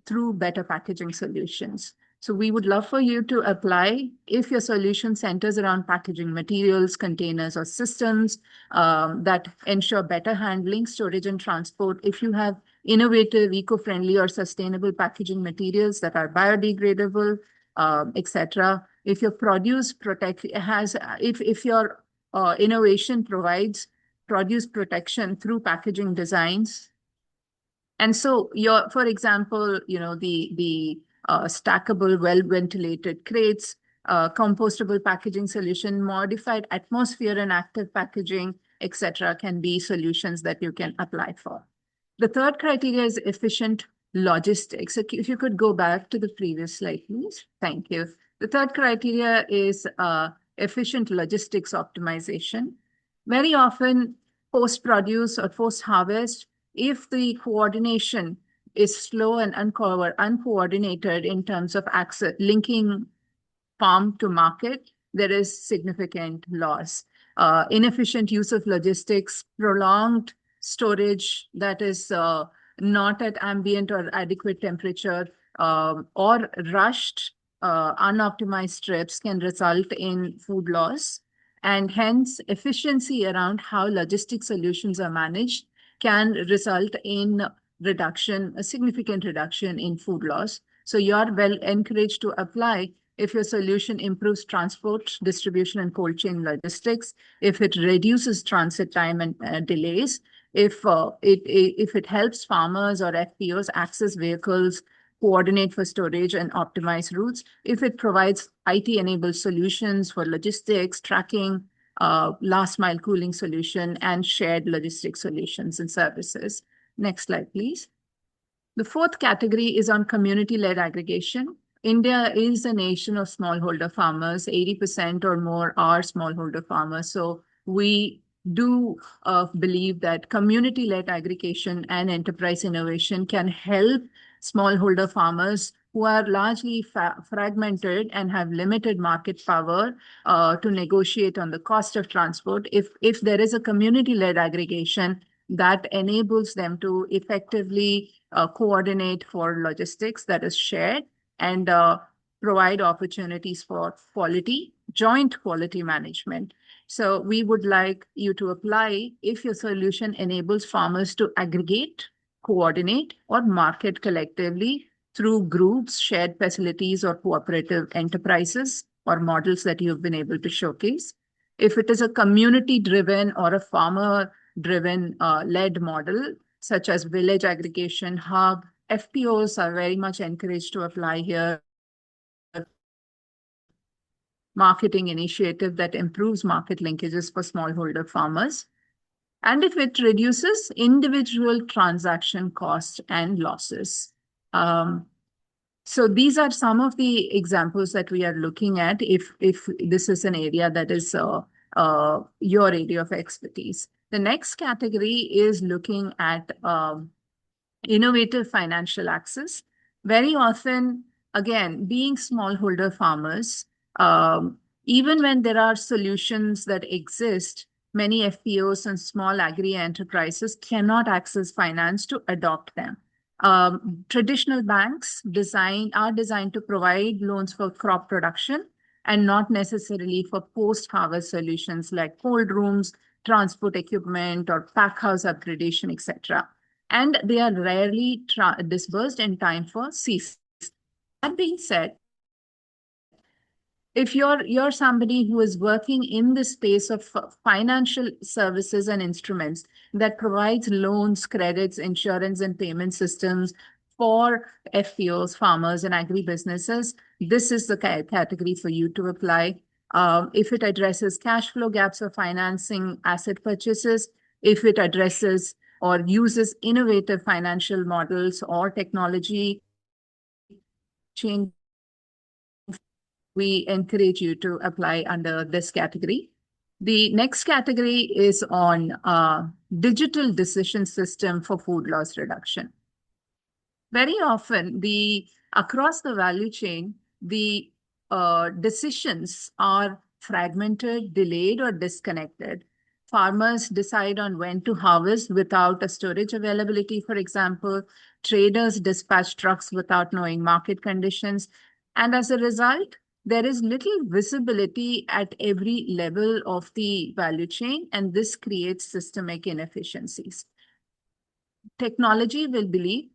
Through better packaging solutions. So we would love for you to apply if your solution centers around packaging materials, containers, or systems that ensure better handling, storage, and transport. If you have innovative, eco-friendly, or sustainable packaging materials that are biodegradable, etc. If your produce if your innovation provides produce protection through packaging designs. And so for example, the stackable, well-ventilated crates, compostable packaging solution, modified atmosphere and active packaging, etc., can be solutions that you can apply for. The third criteria is efficient logistics. So if you could go back to the previous slide, please. Thank you. The third criteria is efficient logistics optimization. Very often, post-produce or post-harvest, if the coordination is slow and uncoordinated in terms of linking farm to market, there is significant loss. Inefficient use of logistics, prolonged storage that is not at ambient or adequate temperature, or rushed, unoptimized trips can result in food loss. And hence, efficiency around how logistic solutions are managed can result in a significant reduction in food loss. So you are well encouraged to apply if your solution improves transport, distribution, and cold chain logistics, if it reduces transit time and delays, if it helps farmers or FPOs access vehicles, coordinate for storage and optimize routes, if it provides IT-enabled solutions for logistics, tracking, last mile cooling solution, and shared logistics solutions and services. Next slide, please. The fourth category is on community-led aggregation. India is a nation of smallholder farmers. 80% or more are smallholder farmers. So we do believe that community-led aggregation and enterprise innovation can help smallholder farmers who are largely fragmented and have limited market power to negotiate on the cost of transport. If there is a community-led aggregation that enables them to effectively coordinate for logistics that is shared and provide opportunities for joint quality management. So we would like you to apply if your solution enables farmers to aggregate, coordinate, or market collectively through groups, shared facilities, or cooperative enterprises or models that you've been able to showcase. If it is a community-driven or a farmer-driven led model, such as village aggregation hub, FPOs are very much encouraged to apply here. Marketing initiative that improves market linkages for smallholder farmers. And if it reduces individual transaction costs and losses. So these are some of the examples that we are looking at if this is an area that is your area of expertise. The next category is looking at innovative financial access. Very often, again, being smallholder farmers, even when there are solutions that exist, many FPOs and small agri enterprises cannot access finance to adopt them. Traditional banks are designed to provide loans for crop production and not necessarily for post-harvest solutions like cold rooms, transport equipment, or pack house upgradation, etc. And they are rarely disbursed in time for season. That being said, if you're somebody who is working in the space of financial services and instruments that provides loans, credits, insurance, and payment systems for FPOs, farmers, and agribusinesses, this is the category for you to apply. If it addresses cash flow gaps of financing asset purchases, if it addresses or uses innovative financial models or technology change, we encourage you to apply under this category. The next category is on digital decision system for food loss reduction. Very often, across the value chain, the decisions are fragmented, delayed, or disconnected. Farmers decide on when to harvest without a storage availability, for example. Traders dispatch trucks without knowing market conditions. And as a result, there is little visibility at every level of the value chain, and this creates systemic inefficiencies. Technology will believe,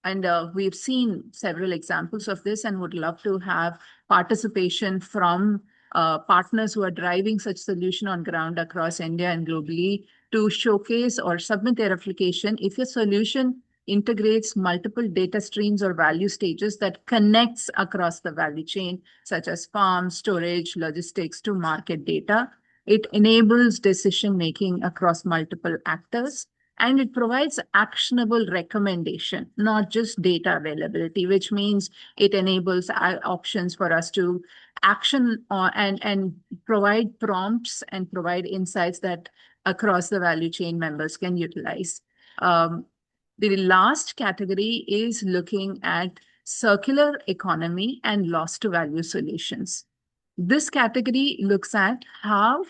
and we've seen several examples of this and would love to have participation from partners who are driving such solution on ground across India and globally to showcase or submit their application if your solution integrates multiple data streams or value stages that connects across the value chain, such as farm, storage, logistics to market data. It enables decision-making across multiple actors, and it provides actionable recommendation, not just data availability, which means it enables options for us to action and provide prompts and provide insights that across the value chain members can utilize. The last category is looking at circular economy and loss to value solutions. This category looks at how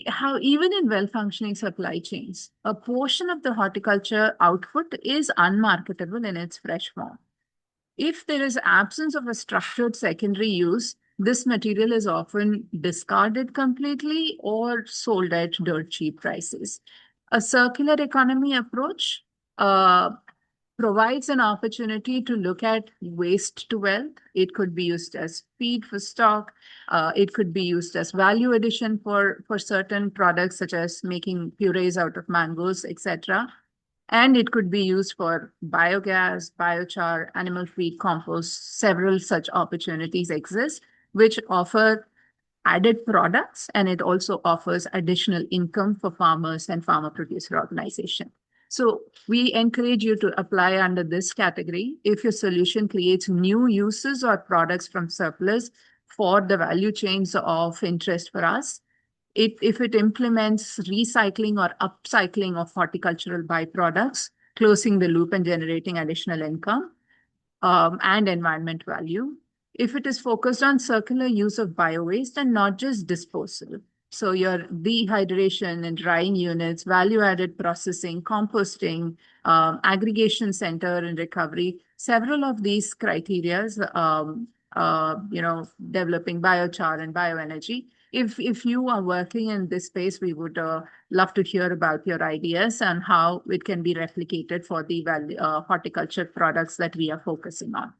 how even in well-functioning supply chains, a portion of the horticulture output is unmarketable in its fresh form. If there is absence of a structured secondary use, this material is often discarded completely or sold at dirt cheap prices. A circular economy approach provides an opportunity to look at waste to wealth. It could be used as feed for stock. It could be used as value addition for certain products, such as making purees out of mangoes, etc. And it could be used for biogas, biochar, animal feed, compost. Several such opportunities exist, which offer added products, and it also offers additional income for farmers and farmer producer organization. So we encourage you to apply under this category if your solution creates new uses or products from surplus for the value chains of interest for us. If it implements recycling or upcycling of horticultural byproducts, closing the loop and generating additional income and environment value. If it is focused on circular use of bio-waste and not just disposal. So your dehydration and drying units, value-added processing, composting, aggregation center and recovery, several of these criteria, developing biochar and bioenergy. If you are working in this space, we would love to hear about your ideas and how it can be replicated for the horticulture products that we are focusing on.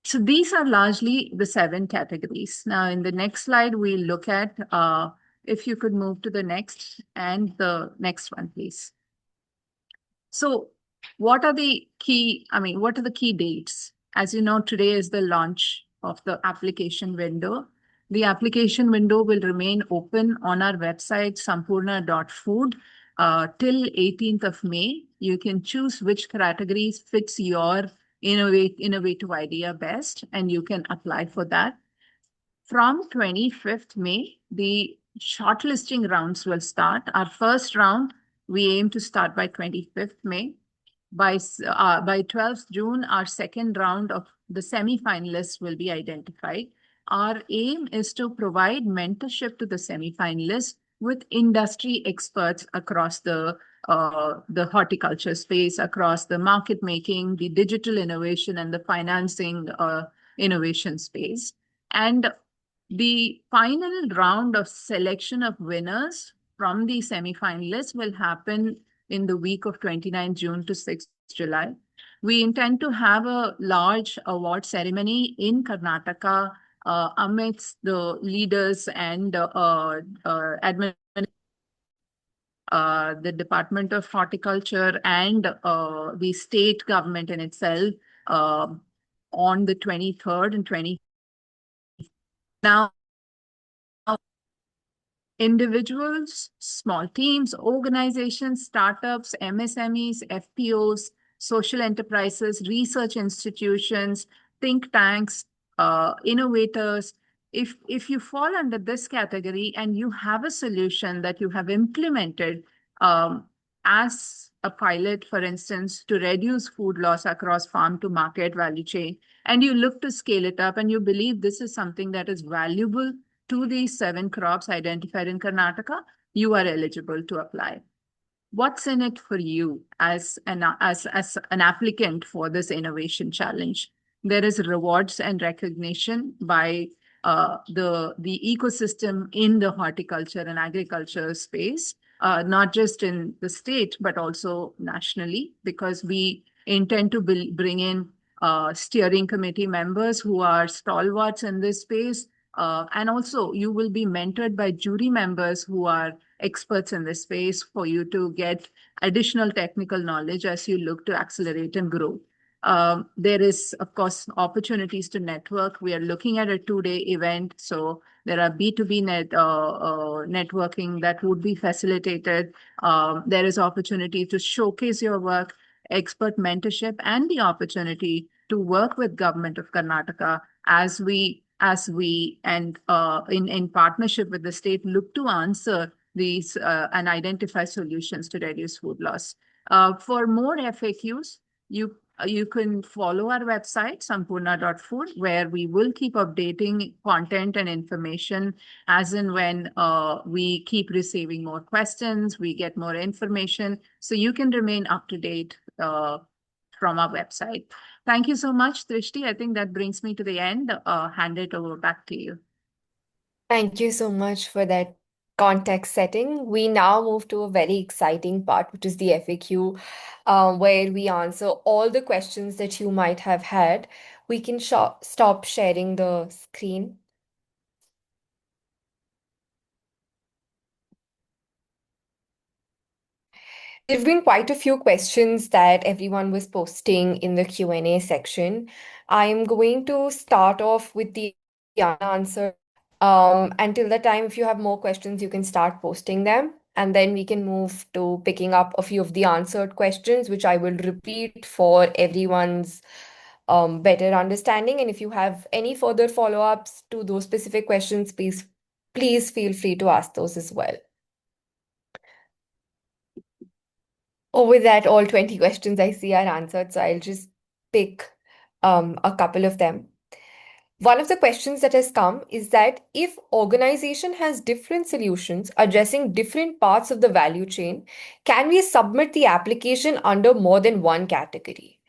So these are largely the 7 categories. Now, in the next slide, we look at, if you could move to the next and the next one, please. So what are the key dates? As you know, today is the launch of the application window. The application window will remain open on our website, sampurna.food, till 18th of May. You can choose which categories fits your innovative idea best, and you can apply for that. From 25th May, the shortlisting rounds will start. Our first round, we aim to start by 25th May. By 12th June, our second round of the semi-finalists will be identified. Our aim is to provide mentorship to the semi-finalists with industry experts across the horticulture space, across the market making, the digital innovation, and the financing innovation space. And the final round of selection of winners from the semi-finalists will happen in the week of 29 June to 6 July. We intend to have a large award ceremony in Karnataka amidst the leaders and the Department of Horticulture and the state government in itself on the 23rd and 24th. Now, individuals, small teams, organizations, startups, MSMEs, FPOs, social enterprises, research institutions, think tanks, innovators. If you fall under this category and you have a solution that you have implemented as a pilot, for instance, to reduce food loss across farm to market value chain, and you look to scale it up and you believe this is something that is valuable to these 7 crops identified in Karnataka, you are eligible to apply. What's in it for you as an applicant for this innovation challenge? There is rewards and recognition by the ecosystem in the horticulture and agriculture space, not just in the state, but also nationally, because we intend to bring in steering committee members who are stalwarts in this space. And also, you will be mentored by jury members who are experts in this space for you to get additional technical knowledge as you look to accelerate and grow. There is, of course, opportunities to network. We are looking at a 2-day event. So there are B2B networking that would be facilitated. There is opportunity to showcase your work, expert mentorship, and the opportunity to work with Government of Karnataka as we and in partnership with the state look to answer these and identify solutions to reduce food loss. For more FAQs, you You can follow our website, sampurna.food, where we will keep updating content and information as and when we keep receiving more questions, we get more information. So you can remain up to date from our website. Thank you so much, Trishti. I think that brings me to the end. Hand it over back to you. Thank you so much for that context setting. We now move to a very exciting part, which is the FAQ, where we answer all the questions that you might have had. We can stop sharing the screen. There have been quite a few questions that everyone was posting in the Q&A section. I'm going to start off with the unanswered. Until the time, if you have more questions, you can start posting them. And then we can move to picking up a few of the answered questions, which I will repeat for everyone's better understanding. And if you have any further follow-ups to those specific questions, please feel free to ask those as well. Oh, with that, all 20 questions I see are answered, so I'll just pick a couple of them. One of the questions that has come is that if organization has different solutions addressing different parts of the value chain, can we submit the application under more than one category?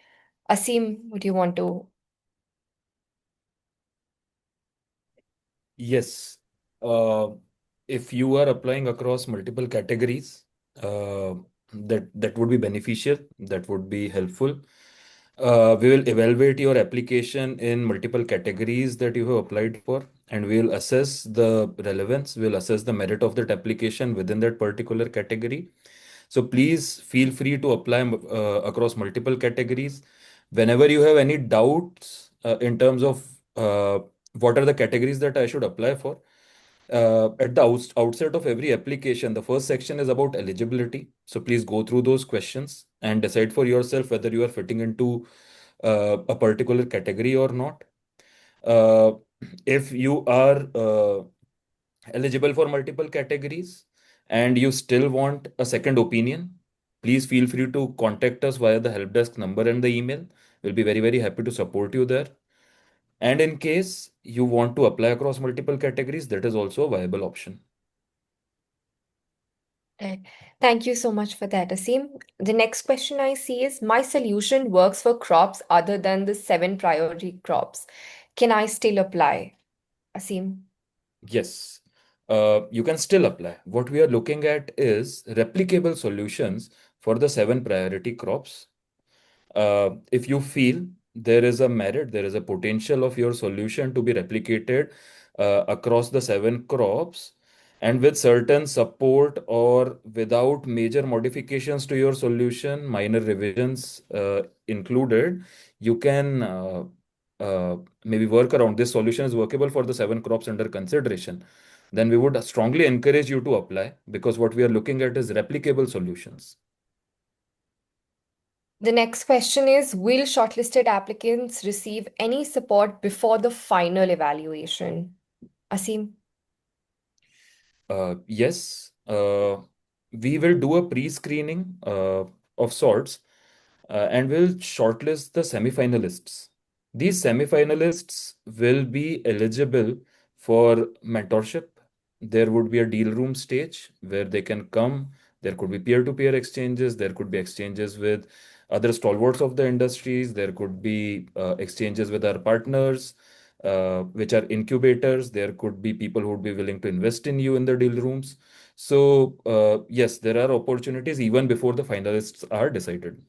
Asim, would you want to? Yes. Uh, if you are applying across multiple categories, that would be beneficial. That would be helpful. We will evaluate your application in multiple categories that you have applied for, and we'll assess the relevance. We'll assess the merit of that application within that particular category. So please feel free to apply across multiple categories. Whenever you have any doubts in terms of what are the categories that I should apply for, at the outset of every application, the first section is about eligibility. So please go through those questions and decide for yourself whether you are fitting into a particular category or not. Uh, if you are eligible for multiple categories and you still want a second opinion, please feel free to contact us via the help desk number and the email. We'll be very, very happy to support you there. And in case you want to apply across multiple categories, that is also a viable option. Right. Thank you so much for that, Asim. The next question I see is, my solution works for crops other than the 7 priority crops. Can I still apply? Asim. Yes, you can still apply. What we are looking at is replicable solutions for the 7 priority crops. If you feel there is a merit, there is a potential of your solution to be replicated across the 7 crops, and with certain support or without major modifications to your solution, minor revisions included, you can maybe work around. This solution is workable for the 7 crops under consideration. Then we would strongly encourage you to apply, because what we are looking at is replicable solutions. The next question is, will shortlisted applicants receive any support before the final evaluation? Asim? Yes, we will do a pre-screening of sorts, and we'll shortlist the semifinalists. These semifinalists will be eligible for mentorship. There would be a deal room stage where they can come. There could be peer-to-peer exchanges. There could be exchanges with other stalwarts of the industries. There could be exchanges with our partners, which are incubators. There could be people who would be willing to invest in you in the deal rooms. So, yes, there are opportunities even before the finalists are decided.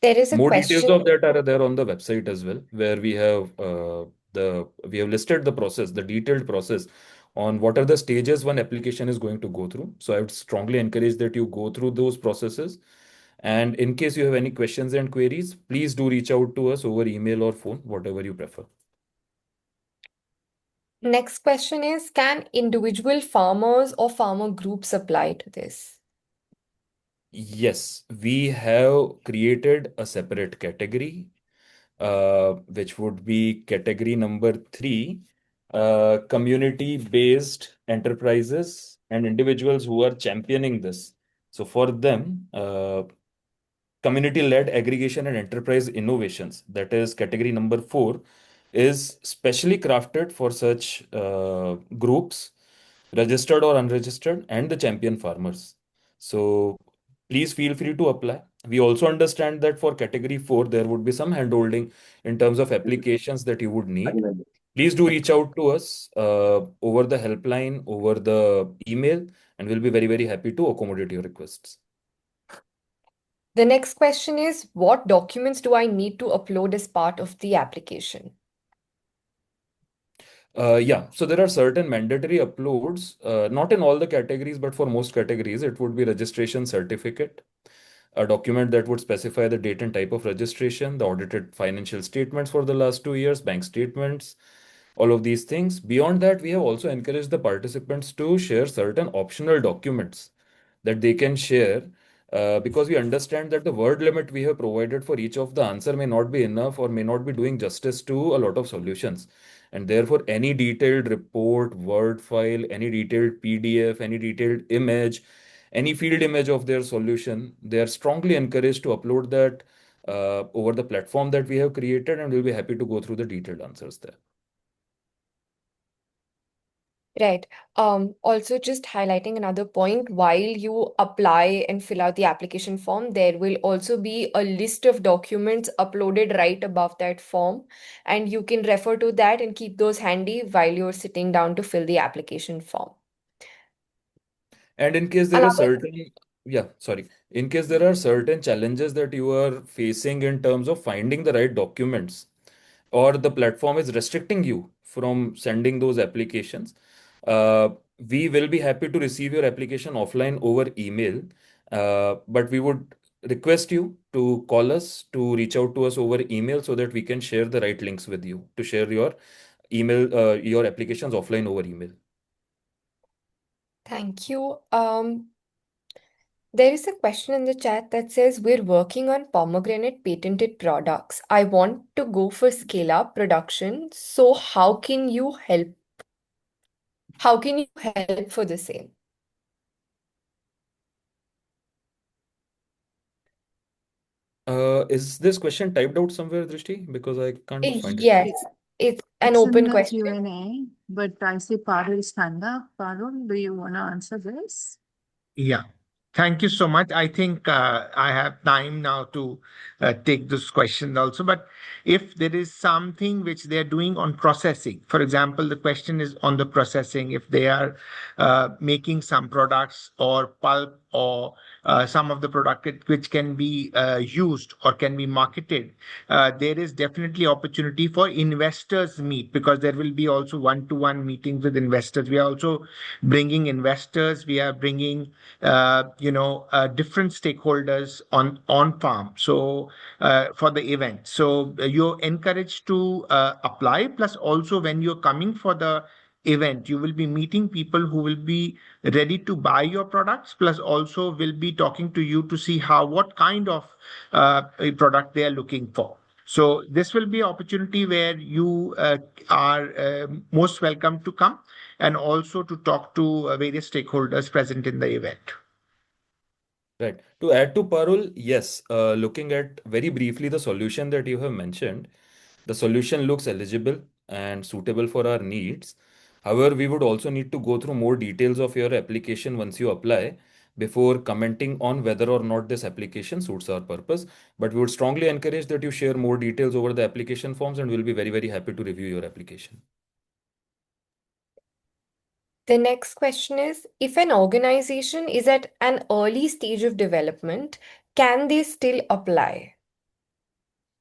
There is a More details question. of that are there on the website as well, where we have listed the process, the detailed process on what are the stages one application is going to go through. So I would strongly encourage that you go through those processes. And in case you have any questions and queries, please do reach out to us over email or phone, whatever you prefer. Next question is, can individual farmers or farmer groups apply to this? Yes, we have created a separate category, which would be category number 3, community-based enterprises and individuals who are championing this. So for them, community-led aggregation and enterprise innovations, that is category number 4, is specially crafted for such groups, registered or unregistered, and the champion farmers. So please feel free to apply. We also understand that for category 4, there would be some handholding in terms of applications that you would need. Please do reach out to us over the helpline, over the email, and we'll be very, very happy to accommodate your requests. The next question is, what documents do I need to upload as part of the application? Yeah, so there are certain mandatory uploads, not in all the categories, but for most categories, it would be registration certificate, a document that would specify the date and type of registration, the audited financial statements for the last 2 years, bank statements, all of these things. Beyond that, we have also encouraged the participants to share certain optional documents that they can share because we understand that the word limit we have provided for each of the answer may not be enough or may not be doing justice to a lot of solutions. And therefore, any detailed report, Word file, any detailed PDF, any detailed image, any field image of their solution, they are strongly encouraged to upload that over the platform that we have created, and we'll be happy to go through the detailed answers there. Right. Also, just highlighting another point, while you apply and fill out the application form, there will also be a list of documents uploaded right above that form, and you can refer to that and keep those handy while you're sitting down to fill the application form. And in case there are certain challenges that you are facing in terms of finding the right documents, or the platform is restricting you from sending those applications, uh, we will be happy to receive your application offline over email. But we would request you to call us, to reach out to us over email so that we can share the right links with you to share your applications offline over email. Thank you. There is a question in the chat that says, we're working on pomegranate patented products. I want to go for scale-up production. So how can you help? How can you help for the same? Is this question typed out somewhere, Drishti? Because I can't find it. Yes, it's an It's in open the question. Q&A, but I see Parul's hand up. Parul, do you want to answer this? Yeah. Thank you so much. I think I have time now to take this question also. But if there is something which they are doing on processing, for example, the question is on the processing, if they are making some products or pulp or some of the product which can be used or can be marketed, there is definitely opportunity for investors meet, because there will be also one-to-one meetings with investors. We are also bringing investors. We are bringing different stakeholders on farm. So for the event, so you're encouraged to apply. Plus, also when you're coming for the event, you will be meeting people who will be ready to buy your products. Plus, also will be talking to you to see what kind of a product they are looking for. So this will be opportunity where you are most welcome to come and also to talk to various stakeholders present in the event. Right. To add to Parul, yes, looking at very briefly the solution that you have mentioned, the solution looks eligible and suitable for our needs. However, we would also need to go through more details of your application once you apply before commenting on whether or not this application suits our purpose. But we would strongly encourage that you share more details over the application forms, and we'll be very, very happy to review your application. The next question is, if an organization is at an early stage of development, can they still apply?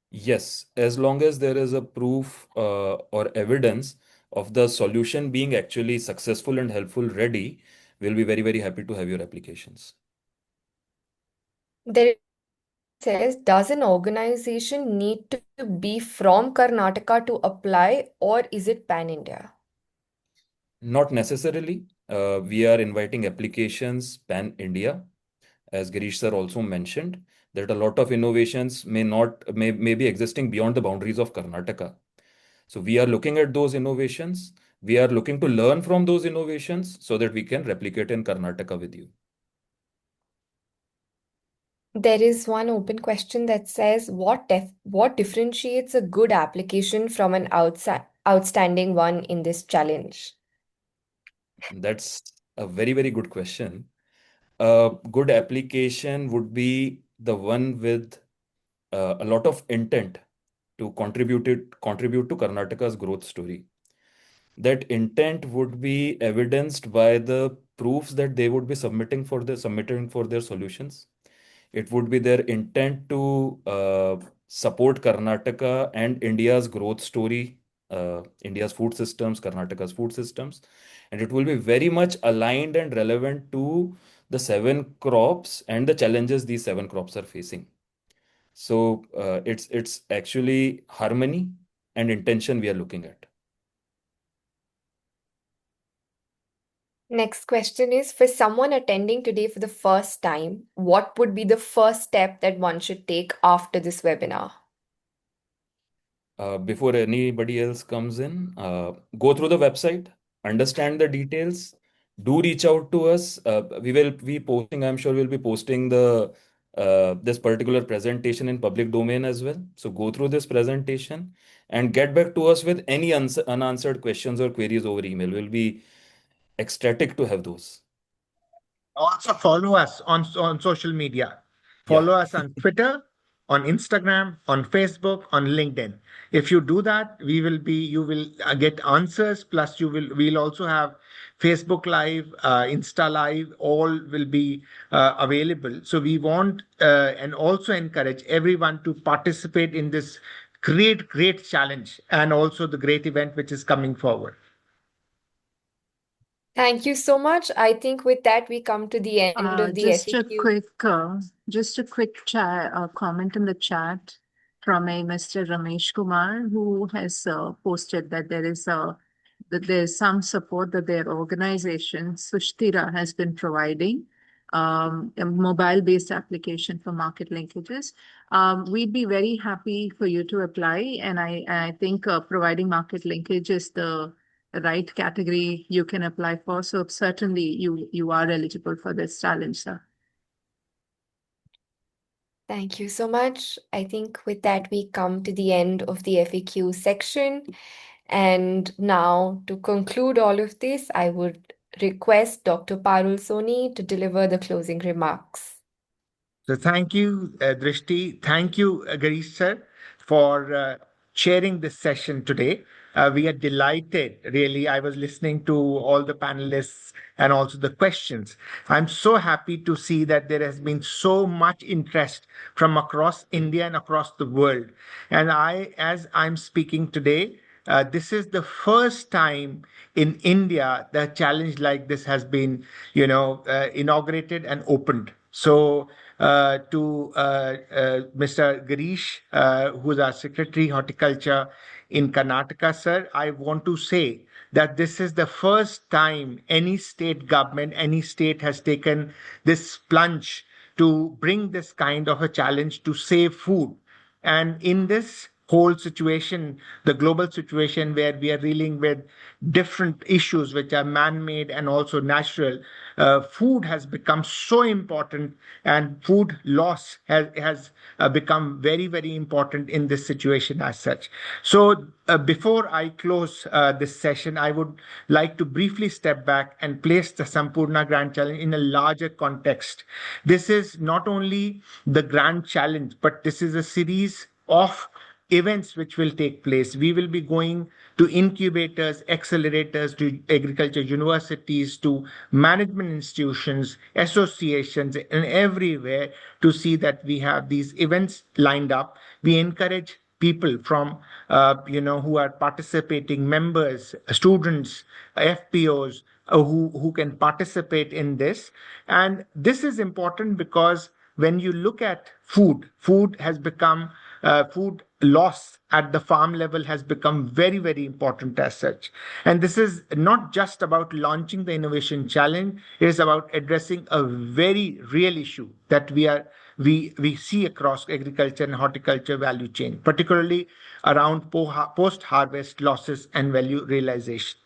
Yes, as long as there is a proof or evidence of the solution being actually successful and helpful ready, we'll be very, very happy to have your applications. There says, does an organization need to be from Karnataka to apply, or is it pan-India? Not necessarily. We are inviting applications pan-India, as Girish sir also mentioned, that a lot of innovations may be existing beyond the boundaries of Karnataka. So we are looking at those innovations. We are looking to learn from those innovations so that we can replicate in Karnataka with you. There is one open question that says, what differentiates a good application from an outstanding one in this challenge? That's a very, very good question. A good application would be the one with a lot of intent to contribute to Karnataka's growth story. That intent would be evidenced by the proofs that they would be submitting for their solutions. It would be their intent to support Karnataka and India's growth story, India's food systems, Karnataka's food systems, and it will be very much aligned and relevant to the seven crops and the challenges these seven crops are facing. So it's actually harmony and intention we are looking at. Next question is, for someone attending today for the first time, what would be the first step that one should take after this webinar? Before anybody else comes in, go through the website, understand the details, do reach out to us. We will be posting, I'm sure we'll be posting the this particular presentation in public domain as well. So go through this presentation and get back to us with any unanswered questions or queries over email. We'll be ecstatic to have those. Also follow us on social media. Yeah. Follow us on Twitter, on Instagram, on Facebook, on LinkedIn. If you do that, you will get answers. Plus, we'll also have Facebook Live, Insta Live, all will be available. So we want and also encourage everyone to participate in this great challenge and also the great event which is coming forward. Thank you so much. I think with that, we come to the end of the Just a FAQ. quick comment in the chat from a Mr. Ramesh Kumar, who has posted that there's some support that their organization, Sushtira, has been providing, a mobile-based application for market linkages. We'd be very happy for you to apply, and I think providing market linkage is the right category you can apply for. So certainly you are eligible for this challenge, sir. Thank you so much. I think with that, we come to the end of the FAQ section. And now, to conclude all of this, I would request Dr. Parul Soni to deliver the closing remarks. So thank you, Drishti. Thank you, Garish sir, for chairing this session today. We are delighted, really. I was listening to all the panelists and also the questions. I'm so happy to see that there has been so much interest from across India and across the world. And as I'm speaking today, this is the first time in India that a challenge like this has been, inaugurated and opened. So to Mr. Girish, who's our Secretary Horticulture in Karnataka, sir, I want to say that this is the first time any state government, any state has taken this plunge to bring this kind of a challenge to save food. And in this whole situation, the global situation where we are dealing with different issues which are man-made and also natural, food has become so important, and food loss has become very, very important in this situation as such. So before I close this session, I would like to briefly step back and place the Sampurna Grand Challenge in a larger context. This is not only the Grand Challenge, but this is a series of events which will take place. We will be going to incubators, accelerators, to agriculture universities, to management institutions, associations, and everywhere to see that we have these events lined up. We encourage people from, who are participating, members, students, FPOs, who can participate in this. And this is important because when you look at food has become food loss at the farm level has become very, very important as such. And this is not just about launching the innovation challenge, it is about addressing a very real issue that we see across agriculture and horticulture value chain, particularly around post-harvest losses and value realization.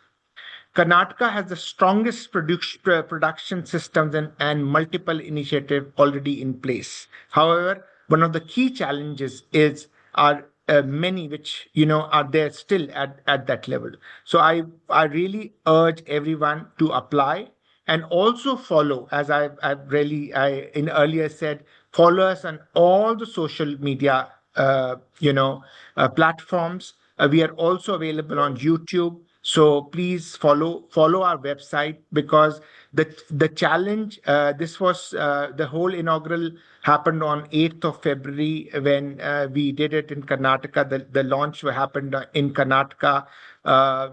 Karnataka has the strongest production systems and multiple initiatives already in place. However, one of the key challenges are many which are there still at that level. So I really urge everyone to apply and also follow, as I in earlier said, follow us on all the social media platforms. We are also available on YouTube. So please follow our website, because the challenge, this was the whole inaugural happened on 8th of February when we did it in Karnataka. The launch happened in Karnataka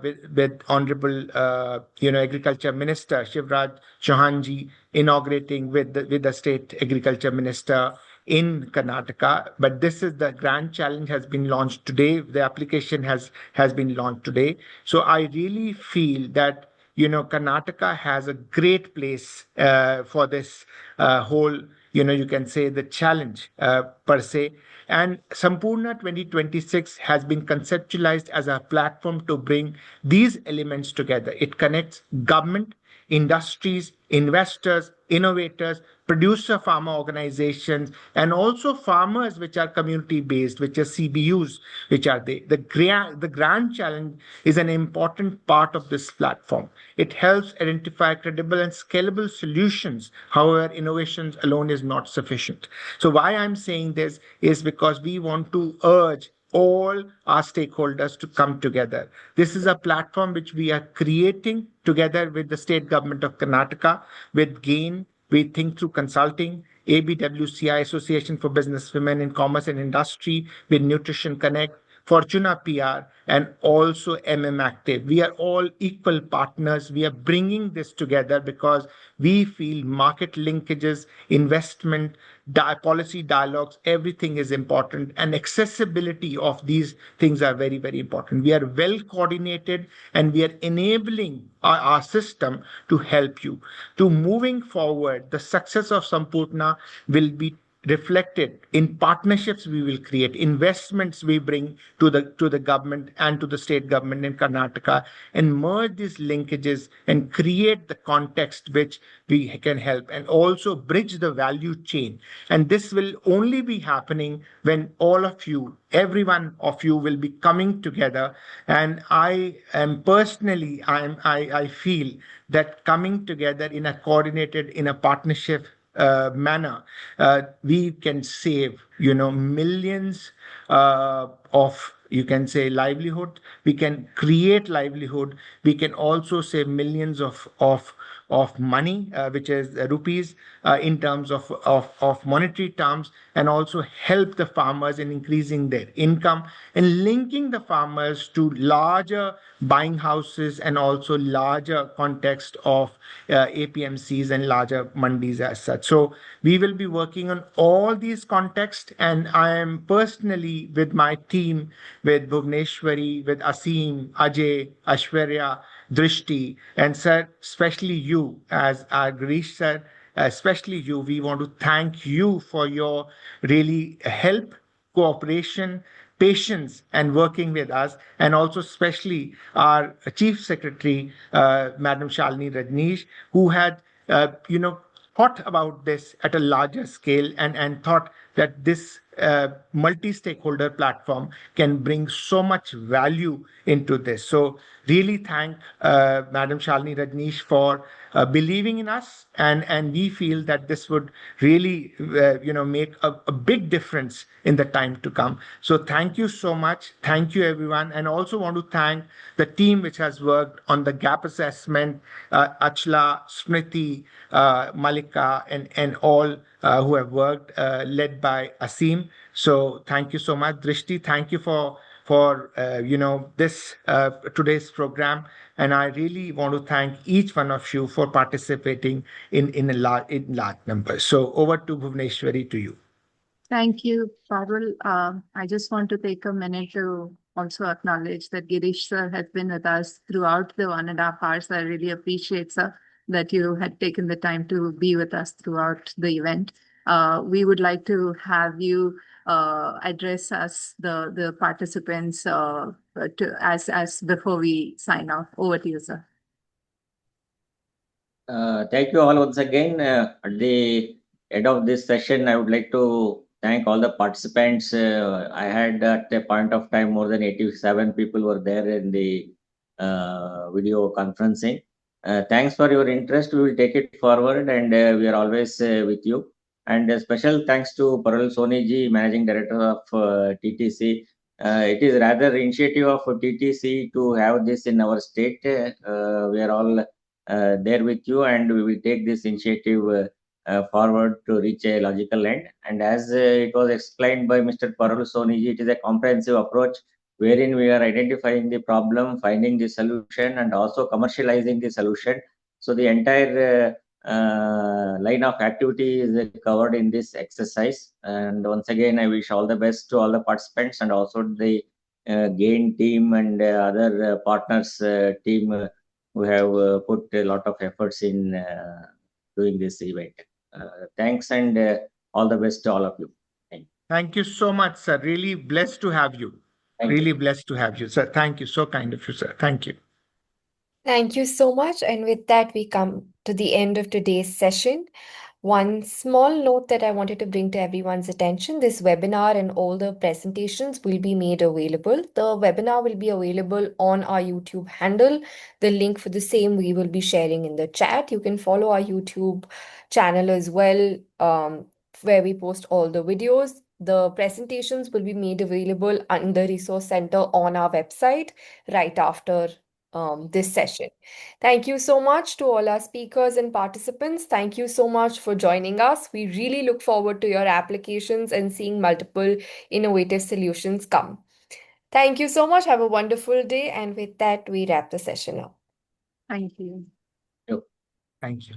with Honorable Agriculture Minister Shivraj Chauhanji inaugurating with the State Agriculture Minister in Karnataka. But this is the grand challenge has been launched today. The application has been launched today. So I really feel that Karnataka has a great place for this whole, you can say, the challenge per se. And Sampurna 2026 has been conceptualized as a platform to bring these elements together. It connects government, industries, investors, innovators, producer farmer organizations, and also farmers which are community based, which are CBUs, which are they. The grand challenge is an important part of this platform. It helps identify credible and scalable solutions. However, innovations alone is not sufficient. So why I'm saying this is because we want to urge all our stakeholders to come together. This is a platform which we are creating together with the state government of Karnataka, with GAIN, we Think Through Consulting, ABWCI, Association for Business Women in Commerce and Industry, with Nutrition Connect, Fortuna PR, and also Active. We are all equal partners. We are bringing this together because we feel market linkages, investment, policy dialogues, everything is important, and accessibility of these things are very, very important. We are well coordinated, and we are enabling our system to help you. To moving forward, the success of Sampurna will be reflected in partnerships we will create, investments we bring to the government and to the state government in Karnataka, and merge these linkages and create the context which we can help, and also bridge the value chain. And this will only be happening when all of you, every one of you, will be coming together. And I am personally, I feel that coming together in a coordinated, in a partnership manner, we can save, millions of, you can say, livelihood. We can create livelihood. We can also save millions of money, which is rupees, in terms of monetary terms, and also help the farmers in increasing their income and linking the farmers to larger buying houses and also larger context of APMCs and larger mandis as such. So we will be working on all these contexts, and I am personally with my team, with Bhuvneshwari, with Asim, Ajay, Ashwarya, Drishti, and sir, especially you, as Girish said, especially you, we want to thank you for your really help, cooperation, patience, and working with us, and also especially our Chief Secretary, Madam Shalini Rajneesh, who had, thought about this at a larger scale, and thought that this multi-stakeholder platform can bring so much value into this. So really thank Madam Shalini Rajneesh for believing in us, and we feel that this would really make a big difference in the time to come. So thank you so much. Thank you, everyone. And also want to thank the team which has worked on the gap assessment, Achla, Smriti, Malika, and all who have worked, led by Asim. So thank you so much. Drishti, thank you for this today's program, and I really want to thank each one of you for participating in large numbers. So over to Bhuvneshwari, to you. Thank you, Parul. I just want to take a minute to also acknowledge that Girish sir has been with us throughout the 1.5 hours. I really appreciate, sir, that you had taken the time to be with us throughout the event. We would like to have you address us, the participants, as before we sign off. Over to you, sir. Thank you all once again. At the end of this session, I would like to thank all the participants. I had at a point of time more than 87 people were there in the video conferencing. Thanks for your interest. We will take it forward, and we are always with you. And a special thanks to Parul Soni ji, Managing Director of TTC. It is rather initiative of TTC to have this in our state. We are all there with you, and we will take this initiative forward to reach a logical end. And as it was explained by Mr. Parul Soniji, it is a comprehensive approach wherein we are identifying the problem, finding the solution, and also commercializing the solution. So the entire line of activity is covered in this exercise. And once again, I wish all the best to all the participants and also the GAIN team and other partners team who have put a lot of efforts in doing this event. Thanks, and all the best to all of you. Thank you. Thank you so much, sir. Really blessed to have you. Thank you. Really blessed to have you, sir. Thank you. So kind of you, sir. Thank you. Thank you so much. And with that, we come to the end of today's session. One small note that I wanted to bring to everyone's attention, this webinar and all the presentations will be made available. The webinar will be available on our YouTube handle. The link for the same we will be sharing in the chat. You can follow our YouTube channel as well, where we post all the videos. The presentations will be made available in the Resource Center on our website right after this session. Thank you so much to all our speakers and participants. Thank you so much for joining us. We really look forward to your applications and seeing multiple innovative solutions come. Thank you so much. Have a wonderful day. And with that, we wrap the session up. Thank you. Thank you. Thank you.